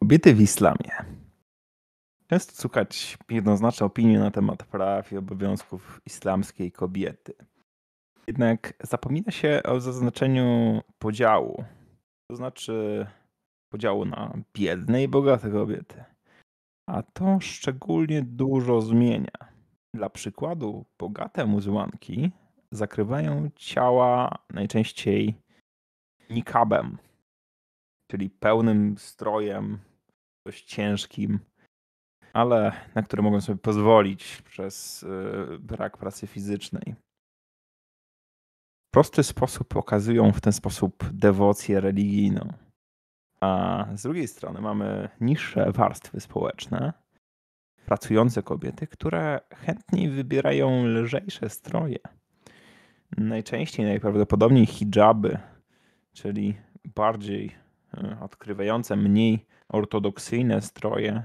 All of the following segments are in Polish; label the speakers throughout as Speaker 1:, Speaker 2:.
Speaker 1: Kobiety w islamie. Często słuchać jednoznaczne opinie na temat praw i obowiązków islamskiej kobiety. Jednak zapomina się o zaznaczeniu podziału, to znaczy podziału na biedne i bogate kobiety. A to szczególnie dużo zmienia. Dla przykładu, bogate muzułmanki zakrywają ciała najczęściej nikabem, czyli pełnym strojem, dość ciężkim, ale na które mogą sobie pozwolić przez brak pracy fizycznej. W prosty sposób pokazują w ten sposób dewocję religijną. A z drugiej strony mamy niższe warstwy społeczne, pracujące kobiety, które chętniej wybierają lżejsze stroje. Najczęściej, najprawdopodobniej hijaby, czyli bardziej odkrywające, mniej ortodoksyjne stroje,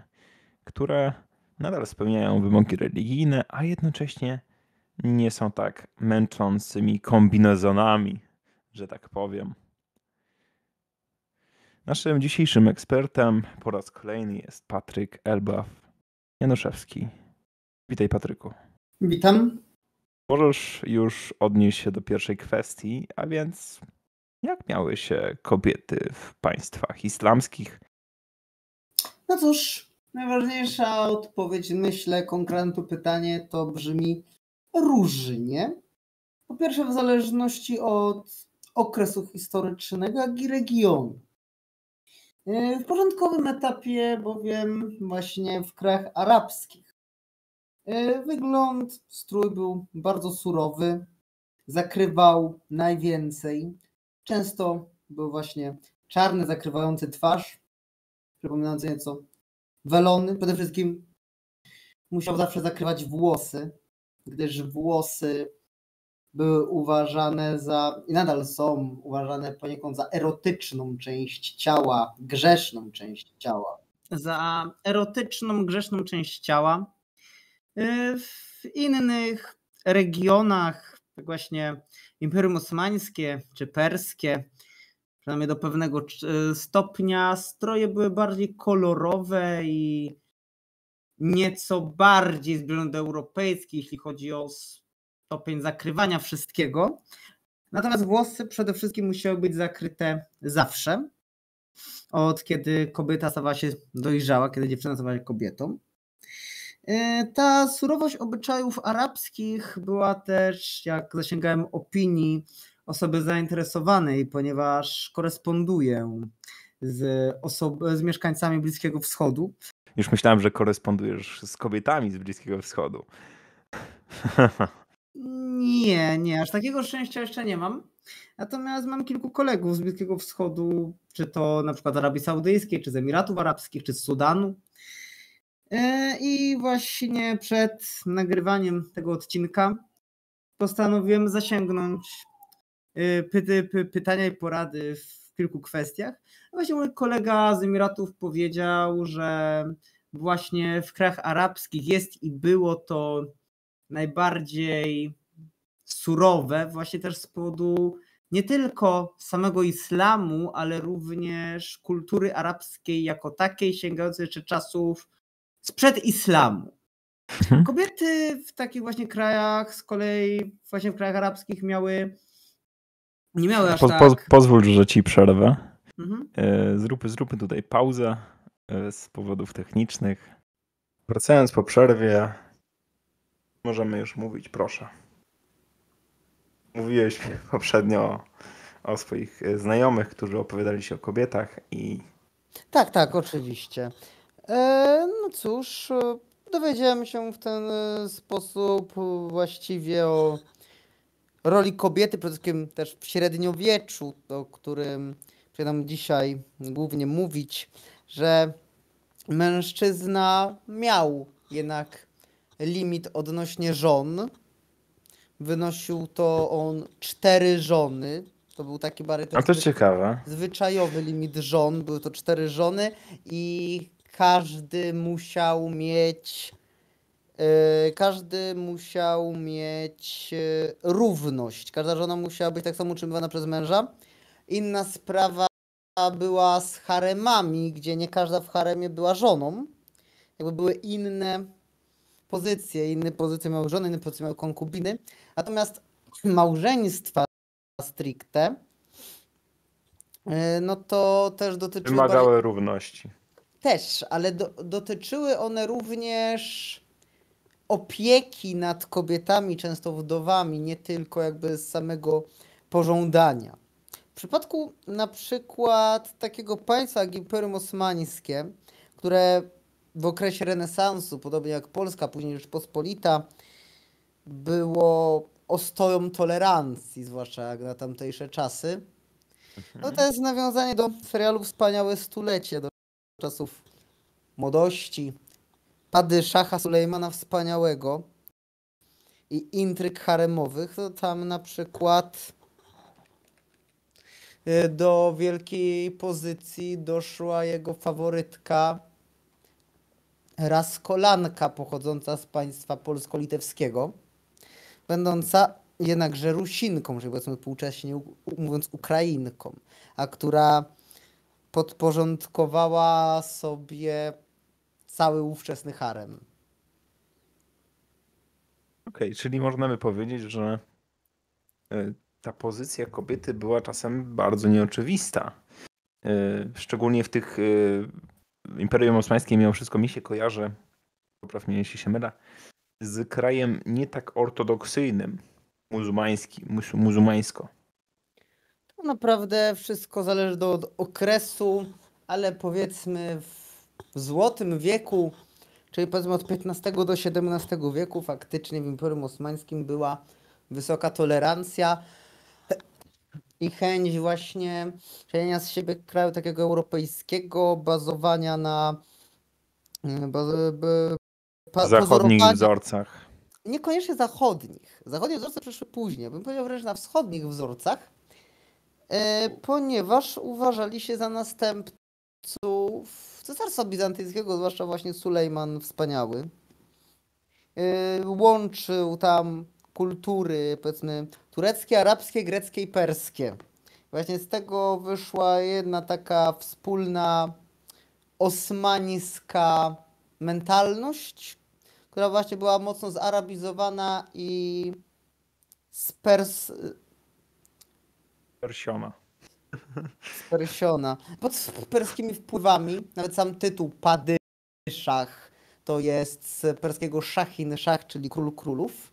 Speaker 1: które nadal spełniają wymogi religijne, a jednocześnie nie są tak męczącymi kombinezonami, że tak powiem. Naszym dzisiejszym ekspertem po raz kolejny jest Patryk Elbaf-Januszewski. Witaj, Patryku.
Speaker 2: Witam.
Speaker 1: Możesz już odnieść się do pierwszej kwestii, a więc jak miały się kobiety w państwach islamskich?
Speaker 2: No cóż, najważniejsza odpowiedź, myślę, konkretne pytanie to brzmi różnie. Po pierwsze, w zależności od okresu historycznego, jak i regionu. W początkowym etapie, bowiem właśnie w krajach arabskich, wygląd, strój był bardzo surowy, zakrywał najwięcej. Często był właśnie czarny, zakrywający twarz, przypominający nieco welony. Przede wszystkim musiał zawsze zakrywać włosy, gdyż włosy były uważane za, i nadal są uważane poniekąd za erotyczną część ciała, grzeszną część ciała. Za erotyczną, grzeszną część ciała. W innych regionach, jak właśnie Imperium Osmańskie czy perskie, przynajmniej do pewnego stopnia, stroje były bardziej kolorowe i nieco bardziej zbliżone do europejskich, jeśli chodzi o stopień zakrywania wszystkiego. Natomiast włosy przede wszystkim musiały być zakryte zawsze, od kiedy kobieta stawała się dojrzała, kiedy dziewczyna stawała się kobietą. Ta surowość obyczajów arabskich była też, jak zasięgałem opinii osoby zainteresowanej, ponieważ koresponduję z mieszkańcami Bliskiego Wschodu.
Speaker 1: Już myślałem, że korespondujesz z kobietami z Bliskiego Wschodu.
Speaker 2: Nie, aż takiego szczęścia jeszcze nie mam. Natomiast mam kilku kolegów z Bliskiego Wschodu, czy to na przykład z Arabii Saudyjskiej, czy z Emiratów Arabskich, czy z Sudanu. I właśnie przed nagrywaniem tego odcinka postanowiłem zasięgnąć pytania i porady w kilku kwestiach. Właśnie mój kolega z Emiratów powiedział, że właśnie w krajach arabskich jest i było to najbardziej surowe, właśnie też z powodu nie tylko samego islamu, ale również kultury arabskiej jako takiej, sięgającej jeszcze czasów sprzed islamu. Kobiety w takich właśnie krajach, z kolei właśnie w krajach arabskich nie miały aż tak...
Speaker 1: Pozwól, że ci przerwę. Zróbmy tutaj pauzę z powodów technicznych. Wracając po przerwie, możemy już mówić, proszę. Mówiłeś poprzednio o swoich znajomych, którzy opowiadali się o kobietach i...
Speaker 2: Tak, oczywiście. No cóż, dowiedziałem się w ten sposób właściwie o roli kobiety, przede wszystkim też w średniowieczu, o którym chciałem dzisiaj głównie mówić, że mężczyzna miał jednak limit odnośnie żon. Wynosił to on 4 żony. To był taki bardziej
Speaker 1: A to ciekawe.
Speaker 2: Zwyczajowy limit żon. Były to 4 żony i każdy musiał mieć równość. Każda żona musiała być tak samo utrzymywana przez męża. Inna sprawa, była z haremami, gdzie nie każda w haremie była żoną. Jakby były inne pozycje miały żony, inne pozycje miały konkubiny. Natomiast małżeństwa stricte, no to też dotyczyły
Speaker 1: Wymagały równości.
Speaker 2: Też, ale dotyczyły one również opieki nad kobietami, często wdowami, nie tylko jakby z samego pożądania. W przypadku na przykład takiego państwa jak Imperium Osmańskie, które w okresie renesansu, podobnie jak Polska, później Rzeczpospolita, było ostoją tolerancji, zwłaszcza jak na tamtejsze czasy. No to jest nawiązanie do serialu Wspaniałe Stulecie, do czasów młodości, pady Szacha Sulejmana Wspaniałego i intryg haremowych. To tam na przykład do wielkiej pozycji doszła jego faworytka Raskolanka, pochodząca z państwa polsko-litewskiego, będąca jednakże Rusinką, czyli powiedzmy współcześnie mówiąc Ukrainką, a która podporządkowała sobie cały ówczesny harem.
Speaker 1: Okej, czyli można by powiedzieć, że ta pozycja kobiety była czasem bardzo nieoczywista. Szczególnie w tych Imperium Osmańskie mimo wszystko mi się kojarzy, popraw mnie jeśli się mylę, z krajem nie tak ortodoksyjnym, muzułmańsko.
Speaker 2: To naprawdę wszystko zależy od okresu, ale powiedzmy w złotym wieku, czyli powiedzmy od XV do XVII wieku faktycznie w Imperium Osmańskim była wysoka tolerancja i chęć właśnie czynienia z siebie kraju takiego europejskiego, bazowania na
Speaker 1: Zachodnich wzorcach.
Speaker 2: Niekoniecznie zachodnich. Zachodnie wzorce przyszły później. Bym powiedział wręcz na wschodnich wzorcach, ponieważ uważali się za następców Cesarstwa Bizantyjskiego, zwłaszcza właśnie Sulejman Wspaniały. Łączył tam kultury, powiedzmy, tureckie, arabskie, greckie i perskie. Właśnie z tego wyszła jedna taka wspólna osmańska mentalność, która właśnie była mocno zarabizowana i spersiona. Pod perskimi wpływami, nawet sam tytuł Padyszach to jest z perskiego Szachin Szach, czyli król królów.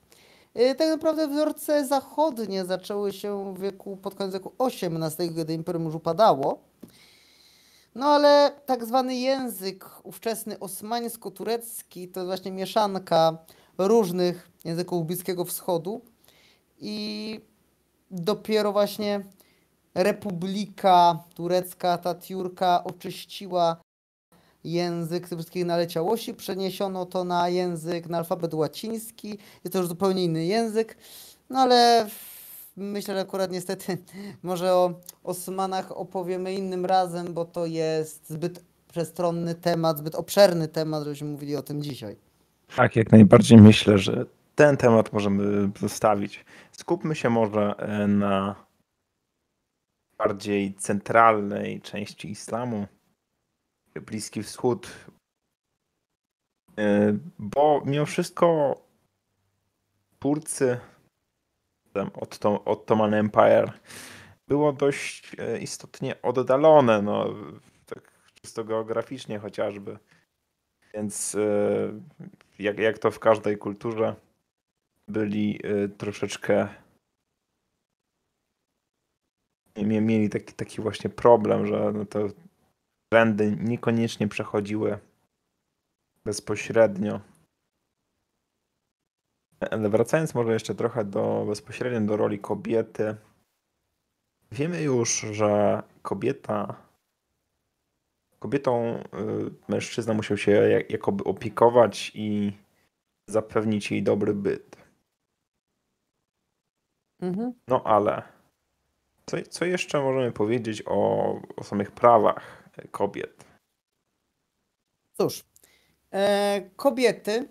Speaker 2: Tak naprawdę wzorce zachodnie zaczęły się pod koniec wieku XVIII, kiedy imperium już upadało. No ale tak zwany język ówczesny osmańsko-turecki to jest właśnie mieszanka różnych języków Bliskiego Wschodu i dopiero właśnie Republika Turecka Atatiurka oczyściła język tych wszystkich naleciałości, przeniesiono to na alfabet łaciński, jest to już zupełnie inny język, no ale myślę, że akurat niestety może o Osmanach opowiemy innym razem, bo to jest zbyt przestronny temat, zbyt obszerny temat, żebyśmy mówili o tym dzisiaj.
Speaker 1: Tak, jak najbardziej myślę, że ten temat możemy zostawić. Skupmy się może na bardziej centralnej części islamu, Bliski Wschód, bo mimo wszystko Turcy, Ottoman Empire, było dość istotnie oddalone, no, tak czysto geograficznie chociażby. Więc jak to w każdej kulturze, byli troszeczkę, mieli taki właśnie problem, że no te trendy niekoniecznie przechodziły bezpośrednio. Ale wracając może jeszcze trochę bezpośrednio do roli kobiety. Wiemy już, że kobietą mężczyzna musiał się jakoby opiekować i zapewnić jej dobry byt. No ale co jeszcze możemy powiedzieć o samych prawach kobiet?
Speaker 2: Cóż, kobiety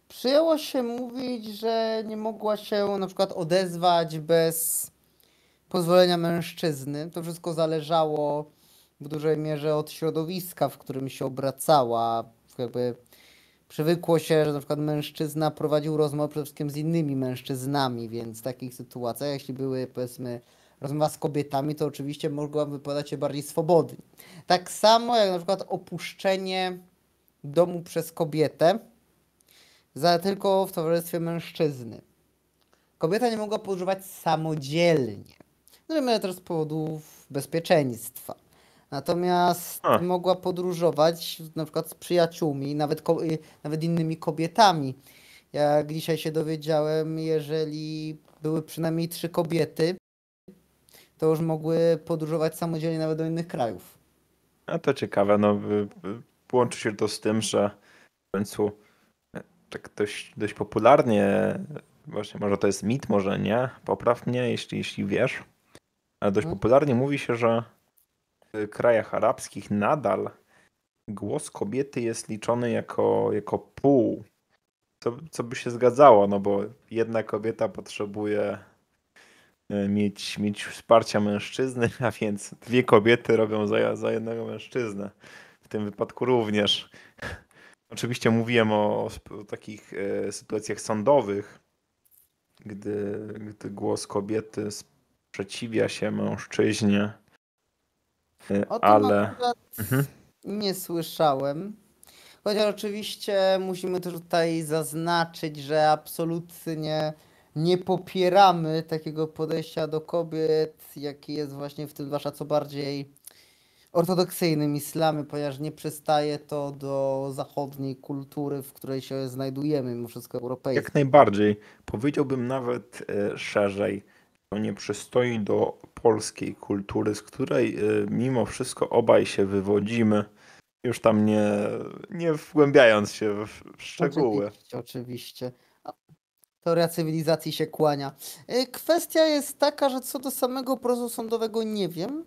Speaker 2: przyjęło się mówić, że nie mogła się na przykład odezwać bez pozwolenia mężczyzny. To wszystko zależało w dużej mierze od środowiska, w którym się obracała. Jakby przywykło się, że na przykład mężczyzna prowadził rozmowę przede wszystkim z innymi mężczyznami, więc w takich sytuacjach, jeśli były, powiedzmy, rozmowa z kobietami, to oczywiście mogła wypowiadać się bardziej swobodnie. Tak samo jak na przykład opuszczenie domu przez kobietę, tylko w towarzystwie mężczyzny. Kobieta nie mogła podróżować samodzielnie. No też z powodów bezpieczeństwa. Natomiast mogła podróżować na przykład z przyjaciółmi, nawet innymi kobietami. Jak dzisiaj się dowiedziałem, jeżeli były przynajmniej 3 kobiety, to już mogły podróżować samodzielnie nawet do innych krajów.
Speaker 1: A to ciekawe, no łączy się to z tym, że w końcu tak dość popularnie, właśnie może to jest mit, może nie, popraw mnie, jeśli wiesz, ale dość popularnie mówi się, że w krajach arabskich nadal głos kobiety jest liczony jako pół, co by się zgadzało, no bo jedna kobieta potrzebuje mieć wsparcia mężczyzny, a więc 2 kobiety robią za jednego mężczyznę. W tym wypadku również. Oczywiście mówiłem o takich sytuacjach sądowych, gdy głos kobiety sprzeciwia się mężczyźnie,
Speaker 2: O tym
Speaker 1: ale
Speaker 2: akurat nie słyszałem. Chociaż oczywiście musimy też tutaj zaznaczyć, że absolutnie nie popieramy takiego podejścia do kobiet, jakie jest właśnie w tym zwłaszcza co bardziej ortodoksyjnym islamie, ponieważ nie przystaje to do zachodniej kultury, w której się znajdujemy, mimo wszystko europejskiej.
Speaker 1: jak najbardziej. Powiedziałbym nawet szerzej, to nie przystoi do polskiej kultury, z której mimo wszystko obaj się wywodzimy, już tam nie wgłębiając się w szczegóły.
Speaker 2: Oczywiście. Teoria cywilizacji się kłania. Kwestia jest taka, że co do samego procesu sądowego nie wiem.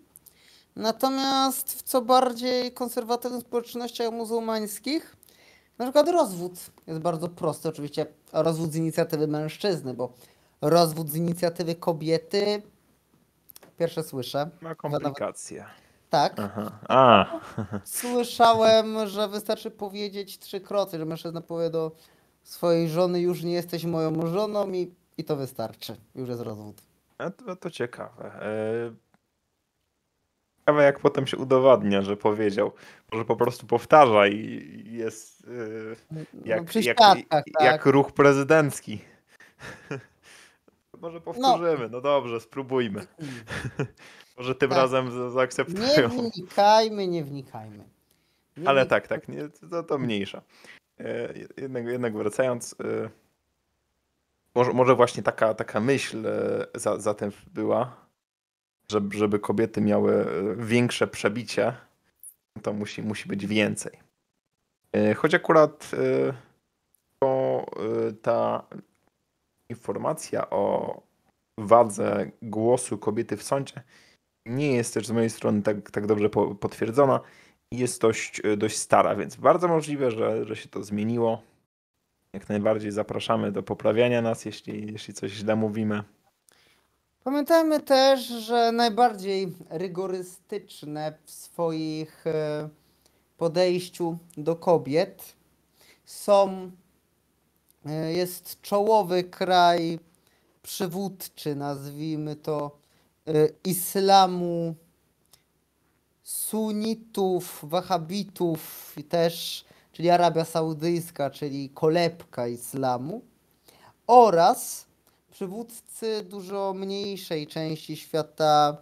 Speaker 2: Natomiast w co bardziej konserwatywnych społecznościach muzułmańskich, na przykład rozwód jest bardzo prosty. Oczywiście rozwód z inicjatywy mężczyzny, bo rozwód z inicjatywy kobiety pierwsze słyszę.
Speaker 1: Ma komplikacje.
Speaker 2: Tak.
Speaker 1: Aha.
Speaker 2: Słyszałem, że wystarczy powiedzieć 3-krotnie, że mężczyzna powie do swojej żony: już nie jesteś moją żoną, i to wystarczy. Już jest rozwód.
Speaker 1: To ciekawe. Ciekawe, jak potem się udowadnia, że powiedział. Może po prostu powtarza i jest jak ruch prezydencki. Może powtórzymy. No dobrze, spróbujmy. Może tym razem zaakceptują.
Speaker 2: Nie wnikajmy.
Speaker 1: Ale tak, to mniejsza. Jednak wracając, może właśnie taka myśl za tym była, żeby kobiety miały większe przebicie, to musi być więcej. Choć akurat ta informacja o wadze głosu kobiety w sądzie nie jest też z mojej strony tak dobrze potwierdzona i jest dość stara, więc bardzo możliwe, że się to zmieniło. Jak najbardziej zapraszamy do poprawiania nas, jeśli coś źle mówimy.
Speaker 2: Pamiętajmy też, że najbardziej rygorystyczne w swoich podejściu do kobiet jest czołowy kraj przywódczy, nazwijmy to, islamu, sunnitów, wahabitów i też, czyli Arabia Saudyjska, czyli kolebka islamu, oraz przywódcy dużo mniejszej części świata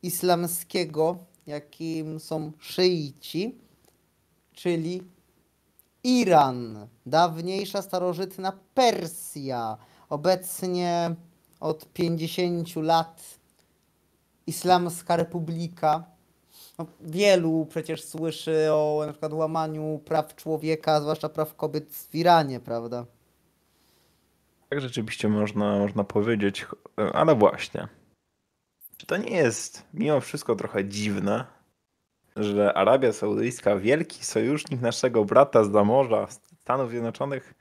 Speaker 2: islamskiego, jakim są szyici, czyli Iran, dawniejsza starożytna Persja, obecnie od 50 lat Islamska Republika. Wielu przecież słyszy o na przykład łamaniu praw człowieka, zwłaszcza praw kobiet w Iranie, prawda?
Speaker 1: Tak rzeczywiście można powiedzieć, ale właśnie. Czy to nie jest mimo wszystko trochę dziwne, że Arabia Saudyjska, wielki sojusznik naszego brata zza morza, Stanów Zjednoczonych,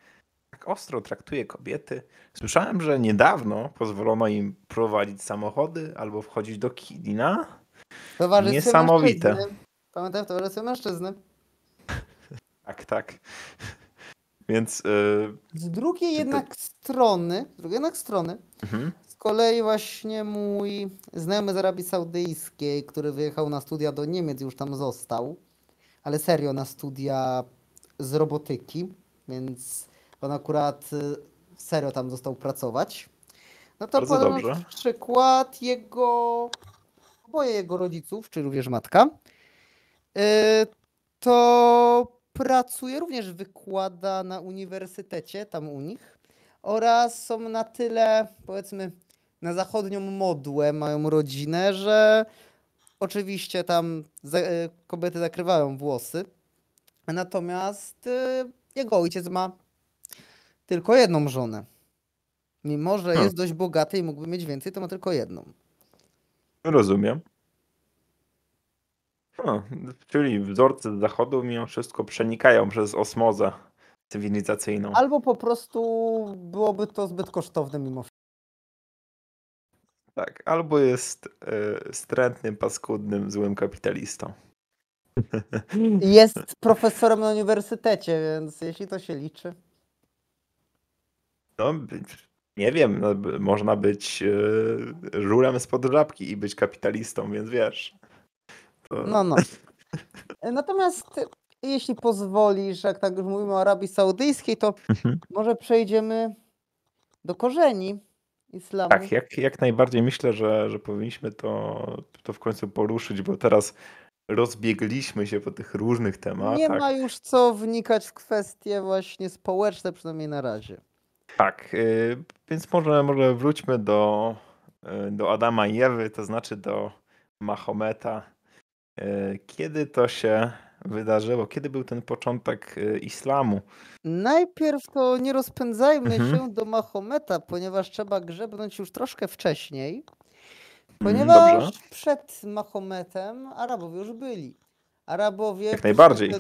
Speaker 1: tak tak ostro traktuje kobiety. Słyszałem, że niedawno pozwolono im prowadzić samochody albo wchodzić do kina.
Speaker 2: W towarzystwie
Speaker 1: Niesamowite.
Speaker 2: mężczyzny. Pamiętaj, w towarzystwie mężczyzny.
Speaker 1: Tak. Więc
Speaker 2: Z drugiej jednak strony, z kolei właśnie mój znajomy z Arabii Saudyjskiej, który wyjechał na studia do Niemiec, już tam został, ale serio na studia z robotyki, więc on akurat serio tam został pracować. No to
Speaker 1: bardzo
Speaker 2: podam
Speaker 1: dobrze.
Speaker 2: przykład oboje jego rodziców, czy również matka, to pracuje, również wykłada na uniwersytecie tam u nich oraz są na tyle, powiedzmy, na zachodnią modłę, mają rodzinę, że oczywiście tam kobiety zakrywają włosy, natomiast jego ojciec ma tylko jedną żonę. Mimo że jest dość bogaty i mógłby mieć więcej, to ma tylko jedną.
Speaker 1: Rozumiem. Czyli wzorce z zachodu mimo wszystko przenikają przez osmozę cywilizacyjną.
Speaker 2: Albo po prostu byłoby to zbyt kosztowne mimo wszystko.
Speaker 1: Tak, albo jest wstrętnym, paskudnym, złym kapitalistą.
Speaker 2: Jest profesorem na uniwersytecie, więc jeśli to się liczy.
Speaker 1: No, nie wiem, no, można być żulem spod żabki i być kapitalistą, więc wiesz. To...
Speaker 2: No. Natomiast jeśli pozwolisz, jak tak już mówimy o Arabii Saudyjskiej, to może przejdziemy do korzeni islamu.
Speaker 1: Tak, jak najbardziej myślę, że powinniśmy to w końcu poruszyć, bo teraz rozbiegliśmy się po tych różnych tematach.
Speaker 2: Nie ma już co wnikać w kwestie właśnie społeczne, przynajmniej na razie.
Speaker 1: Tak, więc może wróćmy do Adama i Ewy, to znaczy do Mahometa. Kiedy to się wydarzyło? Kiedy był ten początek islamu?
Speaker 2: Najpierw to nie rozpędzajmy się do Mahometa, ponieważ trzeba grzebnąć już troszkę wcześniej. Ponieważ
Speaker 1: Dobrze.
Speaker 2: przed Mahometem Arabowie już byli. Arabowie
Speaker 1: Jak najbardziej.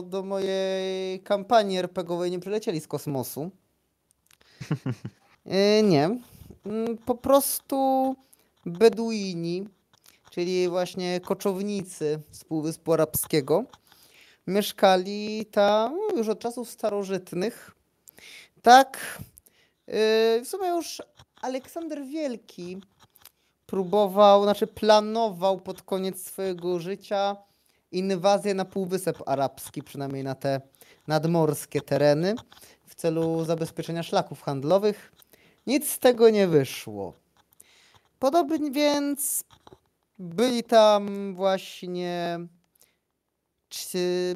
Speaker 2: Do mojej kampanii RPGowej nie przylecieli z kosmosu. Nie. Po prostu Beduini, czyli właśnie koczownicy z Półwyspu Arabskiego, mieszkali tam już od czasów starożytnych. Tak, w sumie już Aleksander Wielki planował pod koniec swojego życia inwazję na Półwysep Arabski, przynajmniej na te nadmorskie tereny, w celu zabezpieczenia szlaków handlowych. Nic z tego nie wyszło. Podobnie więc byli tam właśnie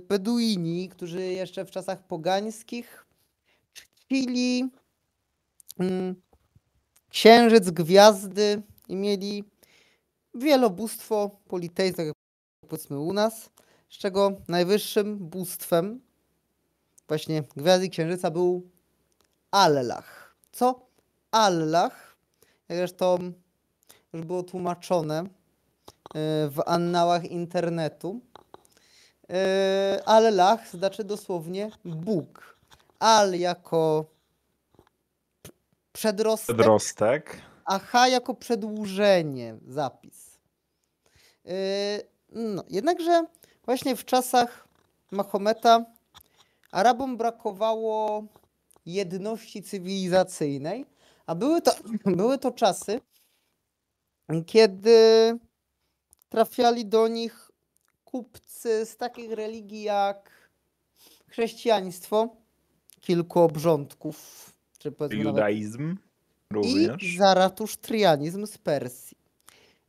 Speaker 2: Beduini, którzy jeszcze w czasach pogańskich czcili księżyc, gwiazdy i mieli wielobóstwo politeizmu, tak jak powiedzmy u nas, z czego najwyższym bóstwem właśnie gwiazdy i księżyca był Allah. Co Allah, jak zresztą już było tłumaczone w annałach internetu, Allah znaczy dosłownie Bóg. Al jako przedrostek, a ha jako przedłużenie, zapis. Jednakże właśnie w czasach Mahometa Arabom brakowało jedności cywilizacyjnej, a były to czasy, kiedy trafiali do nich kupcy z takich religii jak chrześcijaństwo, kilku obrządków, czy powiedzmy
Speaker 1: judaizm również,
Speaker 2: i zaratusztrianizm z Persji.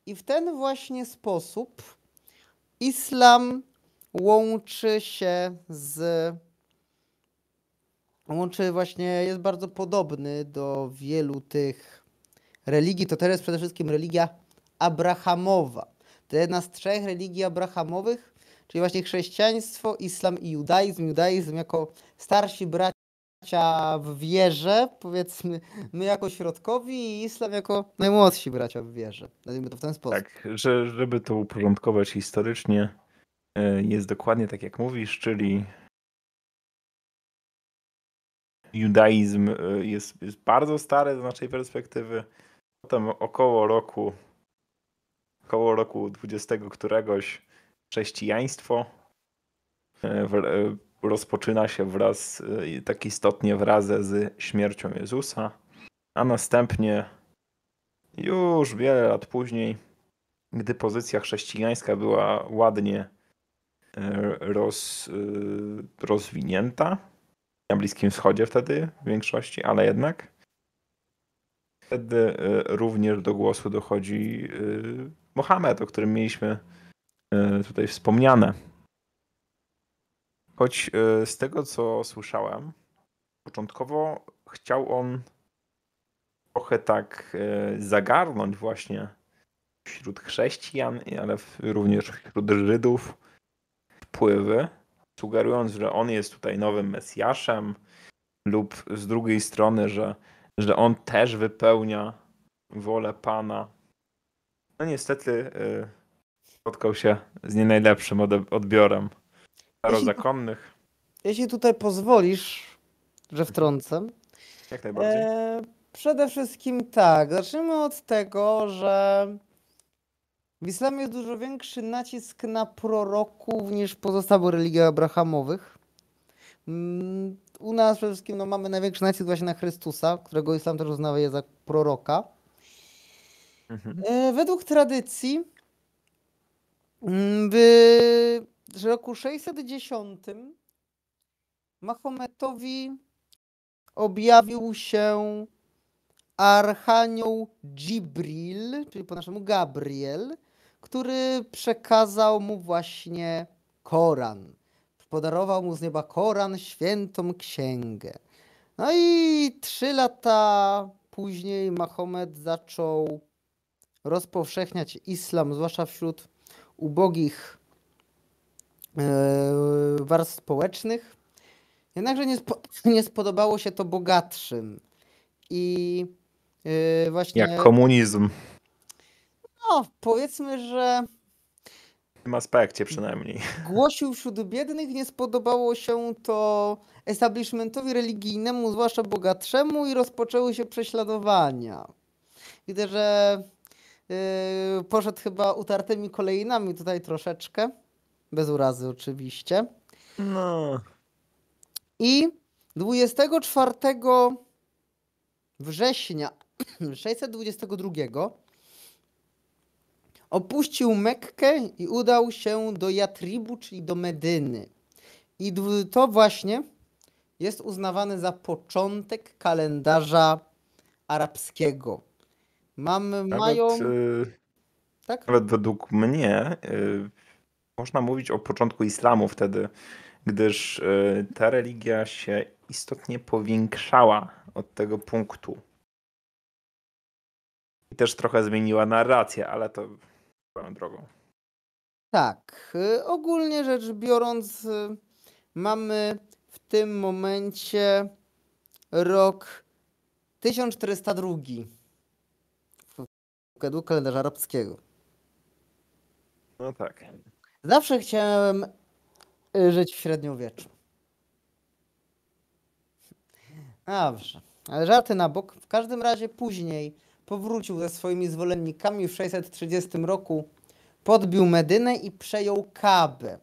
Speaker 2: I w ten właśnie sposób islam jest bardzo podobny do wielu tych religii. To teraz jest przede wszystkim religia abrahamowa. To jedna z 3 religii abrahamowych, czyli właśnie chrześcijaństwo, islam i judaizm. Judaizm jako starsi bracia w wierze, powiedzmy my jako środkowi, i islam jako najmłodsi bracia w wierze. Nazwijmy to w ten sposób.
Speaker 1: Tak, żeby to uporządkować historycznie, jest dokładnie tak jak mówisz, czyli judaizm jest bardzo stary z naszej perspektywy. Potem około roku 20 któregoś chrześcijaństwo rozpoczyna się tak istotnie wraz z śmiercią Jezusa, a następnie już wiele lat później, gdy pozycja chrześcijańska była ładnie rozwinięta, na Bliskim Wschodzie wtedy w większości, ale jednak wtedy również do głosu dochodzi Mohamed, o którym mieliśmy tutaj wspomniane. Choć z tego, co słyszałem, początkowo chciał on trochę tak zagarnąć właśnie wśród chrześcijan, ale również wśród Żydów wpływy, sugerując, że on jest tutaj nowym Mesjaszem lub z drugiej strony, że on też wypełnia wolę Pana. No niestety spotkał się z nie najlepszym odbiorem starozakonnych.
Speaker 2: Jeśli tutaj pozwolisz, że wtrącę.
Speaker 1: Jak najbardziej.
Speaker 2: Przede wszystkim tak, zacznijmy od tego, że w islamie jest dużo większy nacisk na proroków niż w pozostałych religiach abrahamowych. U nas przede wszystkim mamy największy nacisk właśnie na Chrystusa, którego islam też uznaje za proroka. Według tradycji w roku 610 Mahometowi objawił się archanioł Dżibril, czyli po naszemu Gabriel, który przekazał mu właśnie Koran. Podarował mu z nieba Koran, świętą księgę. No i 3 lata później Mahomet zaczął rozpowszechniać islam, zwłaszcza wśród ubogich warstw społecznych. Jednakże nie spodobało się to bogatszym. I właśnie...
Speaker 1: Jak komunizm.
Speaker 2: No, powiedzmy, że...
Speaker 1: W tym aspekcie przynajmniej.
Speaker 2: Głosił wśród biednych, nie spodobało się to establishmentowi religijnemu, zwłaszcza bogatszemu, i rozpoczęły się prześladowania. Widzę, że poszedł chyba utartymi kolejnami tutaj troszeczkę. Bez urazy oczywiście.
Speaker 1: No.
Speaker 2: I 24 września 622 opuścił Mekkę i udał się do Jatribu, czyli do Medyny. I to właśnie jest uznawane za początek kalendarza arabskiego. Tak?
Speaker 1: Nawet według mnie można mówić o początku islamu wtedy, gdyż ta religia się istotnie powiększała od tego punktu. I też trochę zmieniła narrację, ale to swoją drogą.
Speaker 2: Tak, ogólnie rzecz biorąc, mamy w tym momencie rok 1402 według kalendarza arabskiego.
Speaker 1: No tak.
Speaker 2: Zawsze chciałem żyć w średniowieczu. Dobrze, ale żarty na bok. W każdym razie później powrócił ze swoimi zwolennikami w 630 roku, podbił Medynę i przejął Kabę.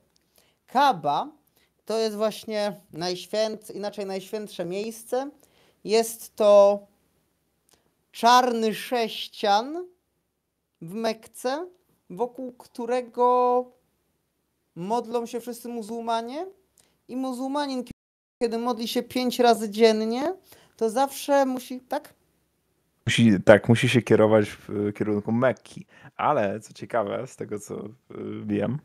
Speaker 2: Kaba to jest właśnie najświętsze miejsce. Jest to czarny sześcian w Mekce, wokół którego modlą się wszyscy muzułmanie i muzułmanin, kiedy modli się 5 razy dziennie, to zawsze musi, tak?
Speaker 1: Musi się kierować w kierunku Mekki. Ale co ciekawe, z tego co wiem,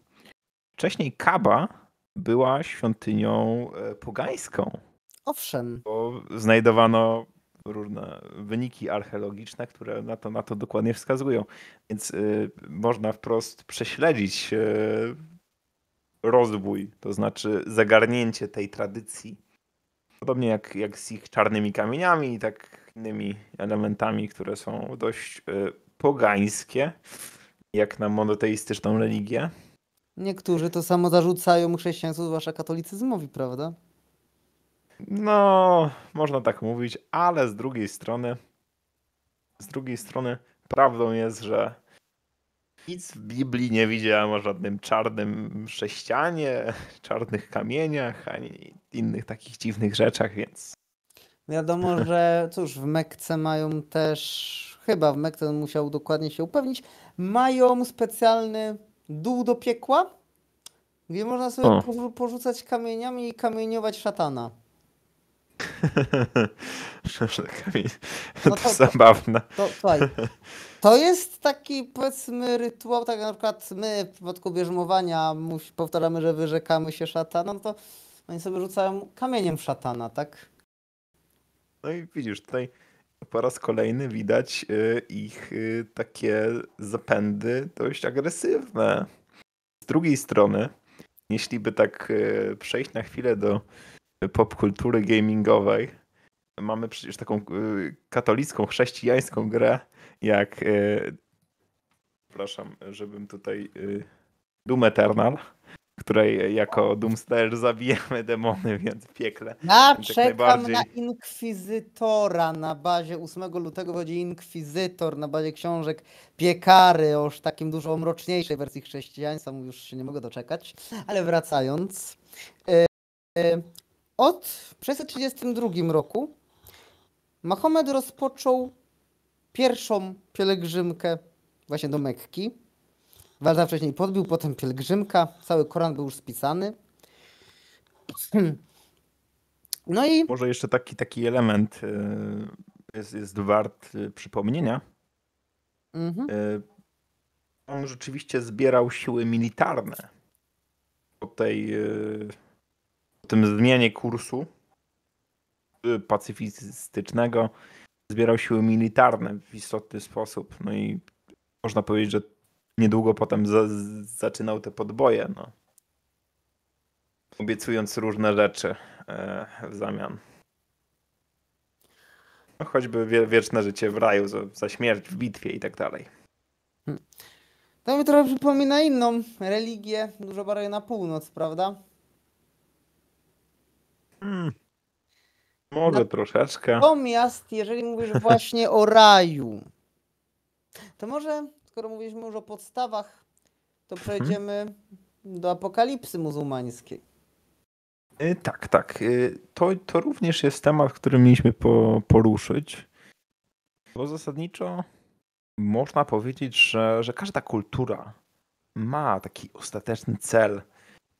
Speaker 1: wcześniej Kaba była świątynią pogańską.
Speaker 2: Owszem.
Speaker 1: Bo znajdowano różne wyniki archeologiczne, które na to dokładnie wskazują. Więc można wprost prześledzić rozwój, to znaczy zagarnięcie tej tradycji. Podobnie jak z ich czarnymi kamieniami i tak innymi elementami, które są dość pogańskie, jak na monoteistyczną religię.
Speaker 2: Niektórzy to samo zarzucają chrześcijaństwu, zwłaszcza katolicyzmowi, prawda?
Speaker 1: No, można tak mówić, ale z drugiej strony prawdą jest, że nic w Biblii nie widziałem o żadnym czarnym sześcianie, czarnych kamieniach, ani innych takich dziwnych rzeczach, więc
Speaker 2: Wiadomo, że cóż, w Mekce mają też, chyba w Mekce musiał dokładnie się upewnić, mają specjalny dół do piekła, gdzie można sobie
Speaker 1: o.
Speaker 2: porzucać kamieniami i kamieniować szatana.
Speaker 1: To
Speaker 2: No
Speaker 1: zabawne.
Speaker 2: słuchaj, to jest taki, powiedzmy, rytuał, tak na przykład my w przypadku bierzmowania powtarzamy, że wyrzekamy się szatana, no to oni sobie rzucają kamieniem w szatana, tak?
Speaker 1: No i widzisz, tutaj po raz kolejny widać ich takie zapędy dość agresywne. Z drugiej strony, jeśli by tak przejść na chwilę do popkultury gamingowej, mamy przecież taką katolicką, chrześcijańską grę, jak przepraszam, żebym tutaj Doom Eternal, w której jako Doomslayer zabijamy demony, więc w piekle.
Speaker 2: Ja
Speaker 1: Więc jak
Speaker 2: czekam
Speaker 1: najbardziej.
Speaker 2: na Inkwizytora na bazie 8 lutego wychodzi Inkwizytor na bazie książek Piekary o już takim dużo mroczniejszej wersji chrześcijaństwa, już się nie mogę doczekać, ale wracając. W 632 roku Mahomet rozpoczął pierwszą pielgrzymkę właśnie do Mekki. 2 lata wcześniej podbił, potem pielgrzymka, cały Koran był już spisany. No i
Speaker 1: Może jeszcze taki element jest wart przypomnienia. On rzeczywiście zbierał siły militarne po tym zmianie kursu pacyfistycznego. Zbierał siły militarne w istotny sposób. No i można powiedzieć, że niedługo potem zaczynał te podboje, no. Obiecując różne rzeczy w zamian. No, choćby wieczne życie w raju za śmierć w bitwie i tak dalej.
Speaker 2: To mi trochę przypomina inną religię, dużo bardziej na północ, prawda?
Speaker 1: Może troszeczkę.
Speaker 2: Natomiast jeżeli mówisz właśnie o raju, to może, skoro mówiliśmy już o podstawach, to przejdziemy do apokalipsy muzułmańskiej.
Speaker 1: Tak. To również jest temat, który mieliśmy poruszyć. Bo zasadniczo można powiedzieć, że każda kultura ma taki ostateczny cel,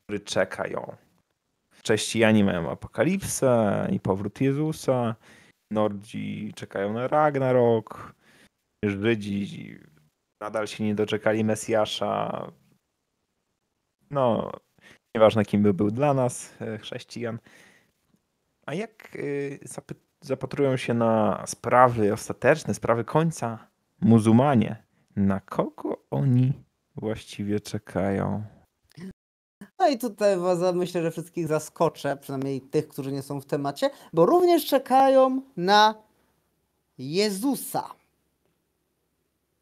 Speaker 1: który czeka ją. Chrześcijanie mają apokalipsę i powrót Jezusa. Nordzi czekają na Ragnarok. Żydzi nadal się nie doczekali Mesjasza. No, nieważne kim by był dla nas, chrześcijan. A jak zapatrują się na sprawy ostateczne, sprawy końca muzułmanie, na kogo oni właściwie czekają?
Speaker 2: No i tutaj was myślę, że wszystkich zaskoczę, przynajmniej tych, którzy nie są w temacie, bo również czekają na Jezusa.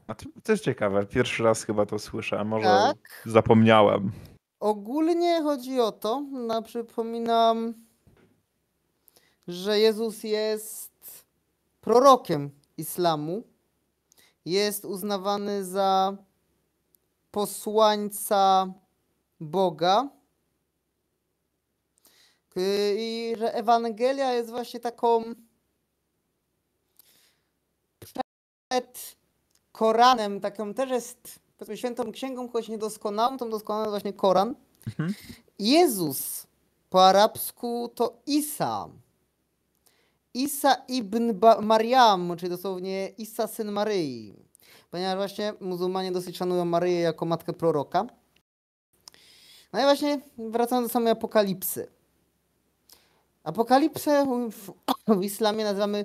Speaker 1: A to jest ciekawe, pierwszy raz chyba to słyszę, a może
Speaker 2: Tak.
Speaker 1: zapomniałem.
Speaker 2: Ogólnie chodzi o to, przypominam, że Jezus jest prorokiem islamu. Jest uznawany za posłańca Boga. I że Ewangelia jest właśnie taką przed Koranem, taką też jest, powiedzmy, świętą księgą, choć niedoskonałą, tą doskonałą jest właśnie Koran. Jezus po arabsku to Isa. Isa ibn Maryam, czyli dosłownie Isa syn Maryi. Ponieważ właśnie muzułmanie dosyć szanują Maryję jako matkę proroka. No i właśnie wracając do samej apokalipsy. Apokalipsę w islamie nazywamy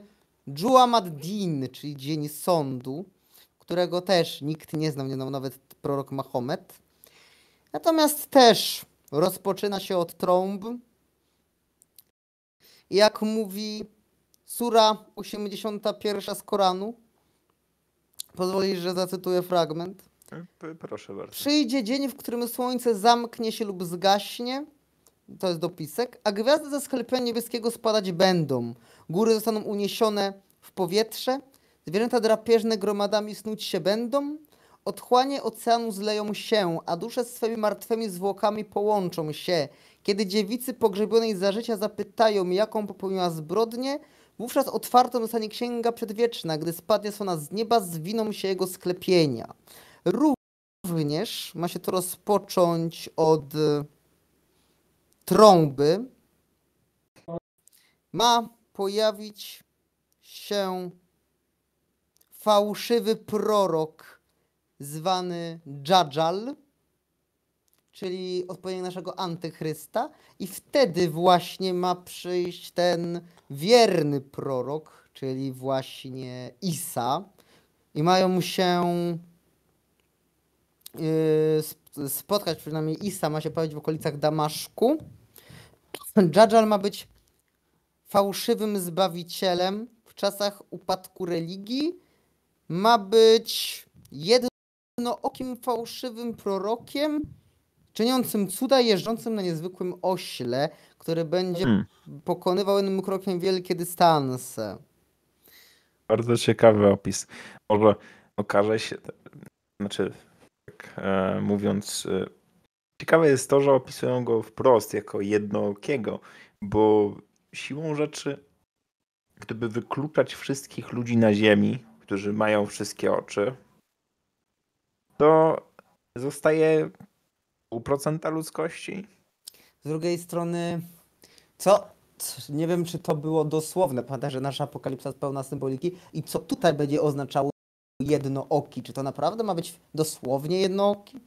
Speaker 2: Dżuam ad-Din, czyli dzień sądu, którego też nikt nie znał nawet prorok Mahomet. Natomiast też rozpoczyna się od trąb. Jak mówi sura 81 z Koranu, pozwolisz, że zacytuję fragment.
Speaker 1: Proszę bardzo.
Speaker 2: Przyjdzie dzień, w którym słońce zamknie się lub zgaśnie,
Speaker 3: to jest dopisek, a gwiazdy ze sklepienia niebieskiego spadać będą. Góry zostaną uniesione w powietrze, zwierzęta drapieżne gromadami snuć się będą, otchłanie oceanu zleją się, a dusze z swymi martwymi zwłokami połączą się. Kiedy dziewicy pogrzebionej za życia zapytają, jaką popełniła zbrodnię, wówczas otwarta zostanie księga przedwieczna, gdy spadnie słona z nieba, zwiną się jego sklepienia. Również ma się to rozpocząć od trąby. Ma pojawić się fałszywy prorok zwany Dżadżal, czyli odpowiednik naszego antychrysta, i wtedy właśnie ma przyjść ten wierny prorok, czyli właśnie Isa, i mają się spotkać, przynajmniej Isa ma się pojawić w okolicach Damaszku. Dżadżal ma być fałszywym zbawicielem w czasach upadku religii, ma być jednookim fałszywym prorokiem, czyniącym cuda, jeżdżącym na niezwykłym ośle, który będzie pokonywał jednym krokiem wielkie dystanse.
Speaker 1: Bardzo ciekawy opis. Może okaże się, znaczy, tak mówiąc, ciekawe jest to, że opisują go wprost jako jednookiego, bo siłą rzeczy, gdyby wykluczać wszystkich ludzi na Ziemi, którzy mają wszystkie oczy, to zostaje 0,5% ludzkości.
Speaker 3: Z drugiej strony, nie wiem, czy to było dosłowne, pamiętaj, że nasza apokalipsa jest pełna symboliki, i co tutaj będzie oznaczało jednooki? Czy to naprawdę ma być dosłownie jednooki?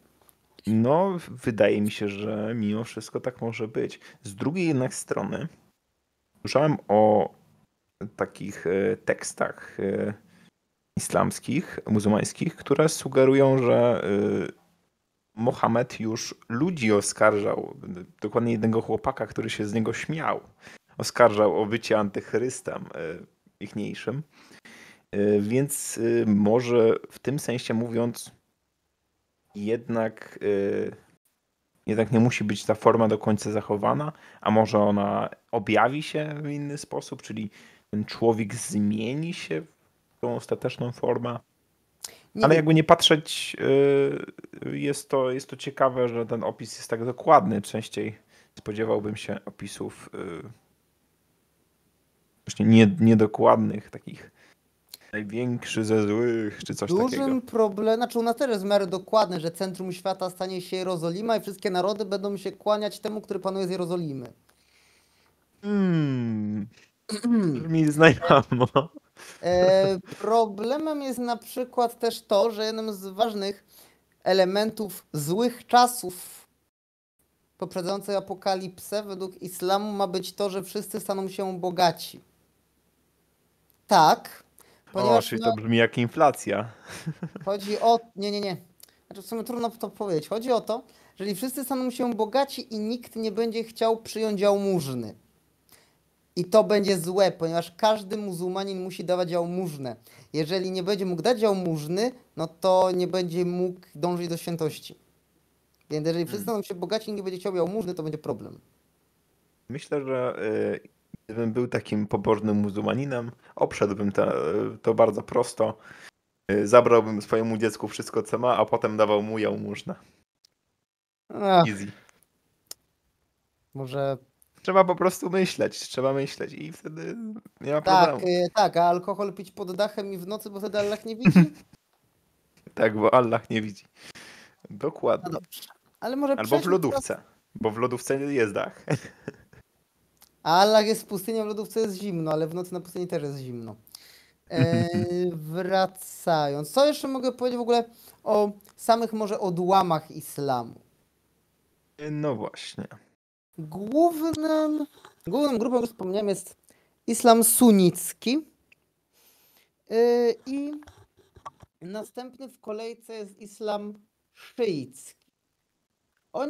Speaker 1: No, wydaje mi się, że mimo wszystko tak może być. Z drugiej jednak strony słyszałem o takich tekstach islamskich, muzułmańskich, które sugerują, że Mohamed już ludzi oskarżał, dokładnie jednego chłopaka, który się z niego śmiał, oskarżał o bycie antychrystem ichniejszym. Więc może w tym sensie mówiąc, jednak nie musi być ta forma do końca zachowana, a może ona objawi się w inny sposób, czyli ten człowiek zmieni się w tą ostateczną formę. Ale jakby nie patrzeć, jest to ciekawe, że ten opis jest tak dokładny. Częściej spodziewałbym się opisów właśnie niedokładnych, takich największy ze złych, czy coś takiego.
Speaker 3: Dużym problemem, znaczy u nas też jest w miarę dokładny, że centrum świata stanie się Jerozolima i wszystkie narody będą się kłaniać temu, który panuje z Jerozolimy.
Speaker 1: Brzmi znajomo.
Speaker 3: Problemem jest na przykład też to, że jednym z ważnych elementów złych czasów poprzedzających apokalipsę według islamu ma być to, że wszyscy staną się bogaci. Tak.
Speaker 1: Ponieważ czyli to brzmi jak inflacja.
Speaker 3: Chodzi o... Nie. Znaczy w sumie trudno to powiedzieć. Chodzi o to, że jeżeli wszyscy staną się bogaci i nikt nie będzie chciał przyjąć jałmużny. I to będzie złe, ponieważ każdy muzułmanin musi dawać jałmużnę. Jeżeli nie będzie mógł dać jałmużny, no to nie będzie mógł dążyć do świętości. Więc jeżeli wszyscy staną się bogaci i nie będzie chciał jałmużny, to będzie problem.
Speaker 1: Myślę, że gdybym był takim pobożnym muzułmaninem, obszedłbym to bardzo prosto. Zabrałbym swojemu dziecku wszystko, co ma, a potem dawał mu jałmużnę. Easy.
Speaker 3: Może...
Speaker 1: Trzeba po prostu myśleć i wtedy nie ma problemu.
Speaker 3: Tak, a alkohol pić pod dachem i w nocy, bo wtedy Allah nie widzi?
Speaker 1: Tak, bo Allah nie widzi. Dokładnie.
Speaker 3: No dobrze. Ale może
Speaker 1: albo w lodówce, bo w lodówce jest dach.
Speaker 3: A Allah jest w pustyni, a w lodówce jest zimno, ale w nocy na pustyni też jest zimno. Wracając, co jeszcze mogę powiedzieć w ogóle o samych może odłamach islamu?
Speaker 1: No właśnie.
Speaker 3: Główną grupą, jak wspomniałem, jest islam sunnicki i następny w kolejce jest islam szyicki.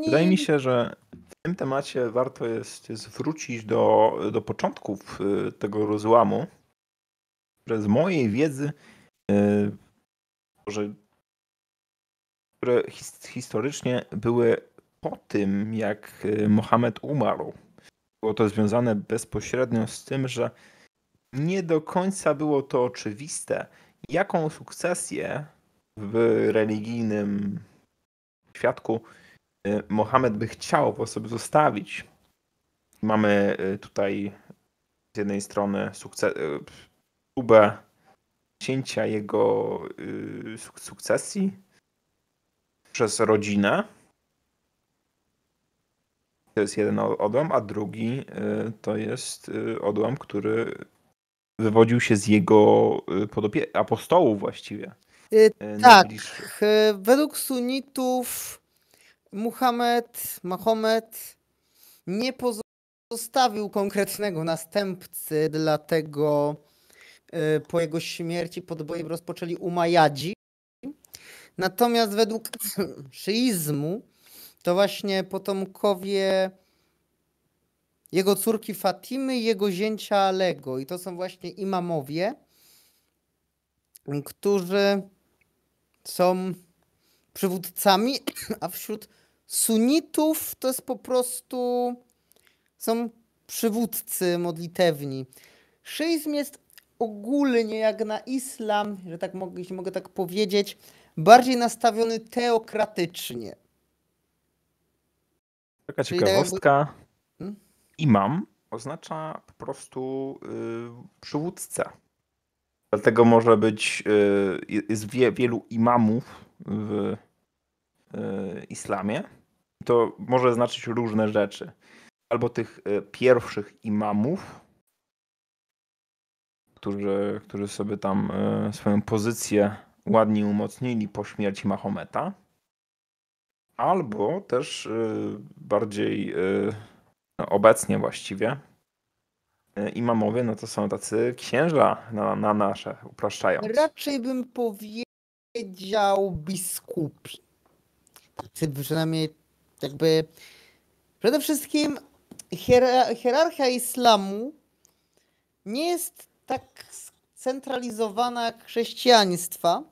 Speaker 1: Wydaje mi się, że w tym temacie warto jest wrócić do początków tego rozłamu, że z mojej wiedzy, które historycznie były po tym, jak Mohamed umarł. Było to związane bezpośrednio z tym, że nie do końca było to oczywiste, jaką sukcesję w religijnym świadku Mohamed by chciał po sobie zostawić. Mamy tutaj z jednej strony próbę cięcia jego sukcesji przez rodzinę. To jest jeden odłam, a drugi to jest odłam, który wywodził się z jego apostołów właściwie.
Speaker 3: Tak, według sunnitów Mahomet nie pozostawił konkretnego następcy, dlatego po jego śmierci podboje rozpoczęli Umayyadzi. Natomiast według szyizmu to właśnie potomkowie jego córki Fatimy i jego zięcia Alego. I to są właśnie imamowie, którzy są przywódcami, a wśród sunnitów to jest po prostu są przywódcy modlitewni. Szyizm jest ogólnie jak na islam, że tak jeśli mogę tak powiedzieć, bardziej nastawiony teokratycznie.
Speaker 1: Taka ciekawostka. Imam oznacza po prostu przywódcę. Dlatego może być, jest wielu imamów w islamie. To może znaczyć różne rzeczy. Albo tych pierwszych imamów, którzy sobie tam swoją pozycję ładnie umocnili po śmierci Mahometa. Albo też bardziej obecnie właściwie imamowie, no to są tacy księża na nasze, upraszczając.
Speaker 3: Raczej bym powiedział biskupi. Przynajmniej jakby przede wszystkim hierarchia islamu nie jest tak scentralizowana jak chrześcijaństwa.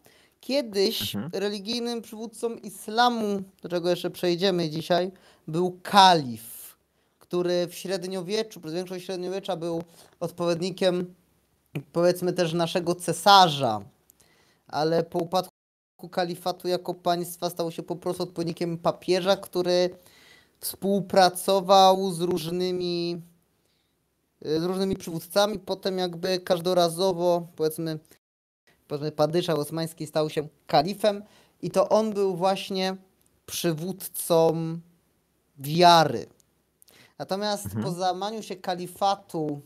Speaker 3: Kiedyś religijnym przywódcą islamu, do czego jeszcze przejdziemy dzisiaj, był kalif, który w średniowieczu, przez większość średniowiecza był odpowiednikiem, powiedzmy też naszego cesarza, ale po upadku kalifatu jako państwa stał się po prostu odpowiednikiem papieża, który współpracował z różnymi przywódcami, potem jakby każdorazowo, powiedzmy padyszah osmański stał się kalifem i to on był właśnie przywódcą wiary. Natomiast po załamaniu się kalifatu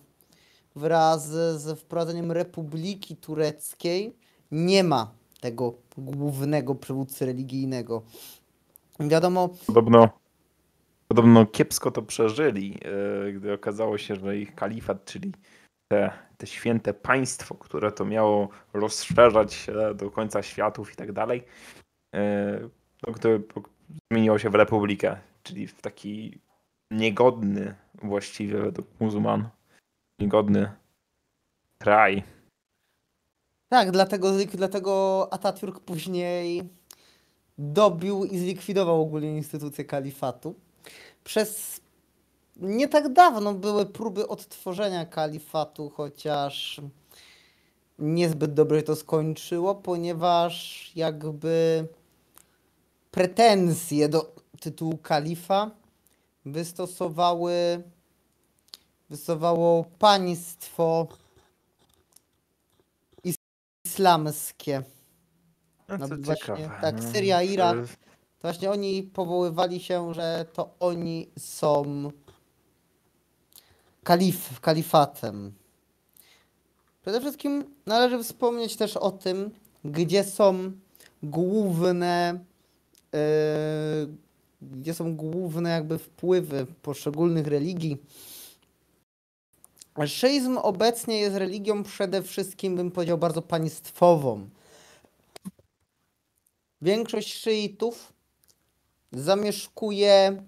Speaker 3: wraz z wprowadzeniem Republiki Tureckiej nie ma tego głównego przywódcy religijnego. Wiadomo...
Speaker 1: Podobno kiepsko to przeżyli, gdy okazało się, że ich kalifat, czyli te święte państwo, które to miało rozszerzać się do końca światów i tak dalej, które zmieniło się w republikę, czyli w taki niegodny właściwie według muzułman, niegodny kraj.
Speaker 3: Tak, dlatego Atatürk później dobił i zlikwidował ogólnie instytucję kalifatu. Przez nie tak dawno były próby odtworzenia kalifatu, chociaż niezbyt dobrze to skończyło, ponieważ jakby pretensje do tytułu kalifa wystosowało państwo islamskie.
Speaker 1: No,
Speaker 3: właśnie,
Speaker 1: ciekawe.
Speaker 3: tak, Syria, Irak. To właśnie oni powoływali się, że to oni są kalifatem. Przede wszystkim należy wspomnieć też o tym, gdzie są główne jakby wpływy poszczególnych religii. Szyizm obecnie jest religią przede wszystkim, bym powiedział, bardzo państwową. Większość szyitów zamieszkuje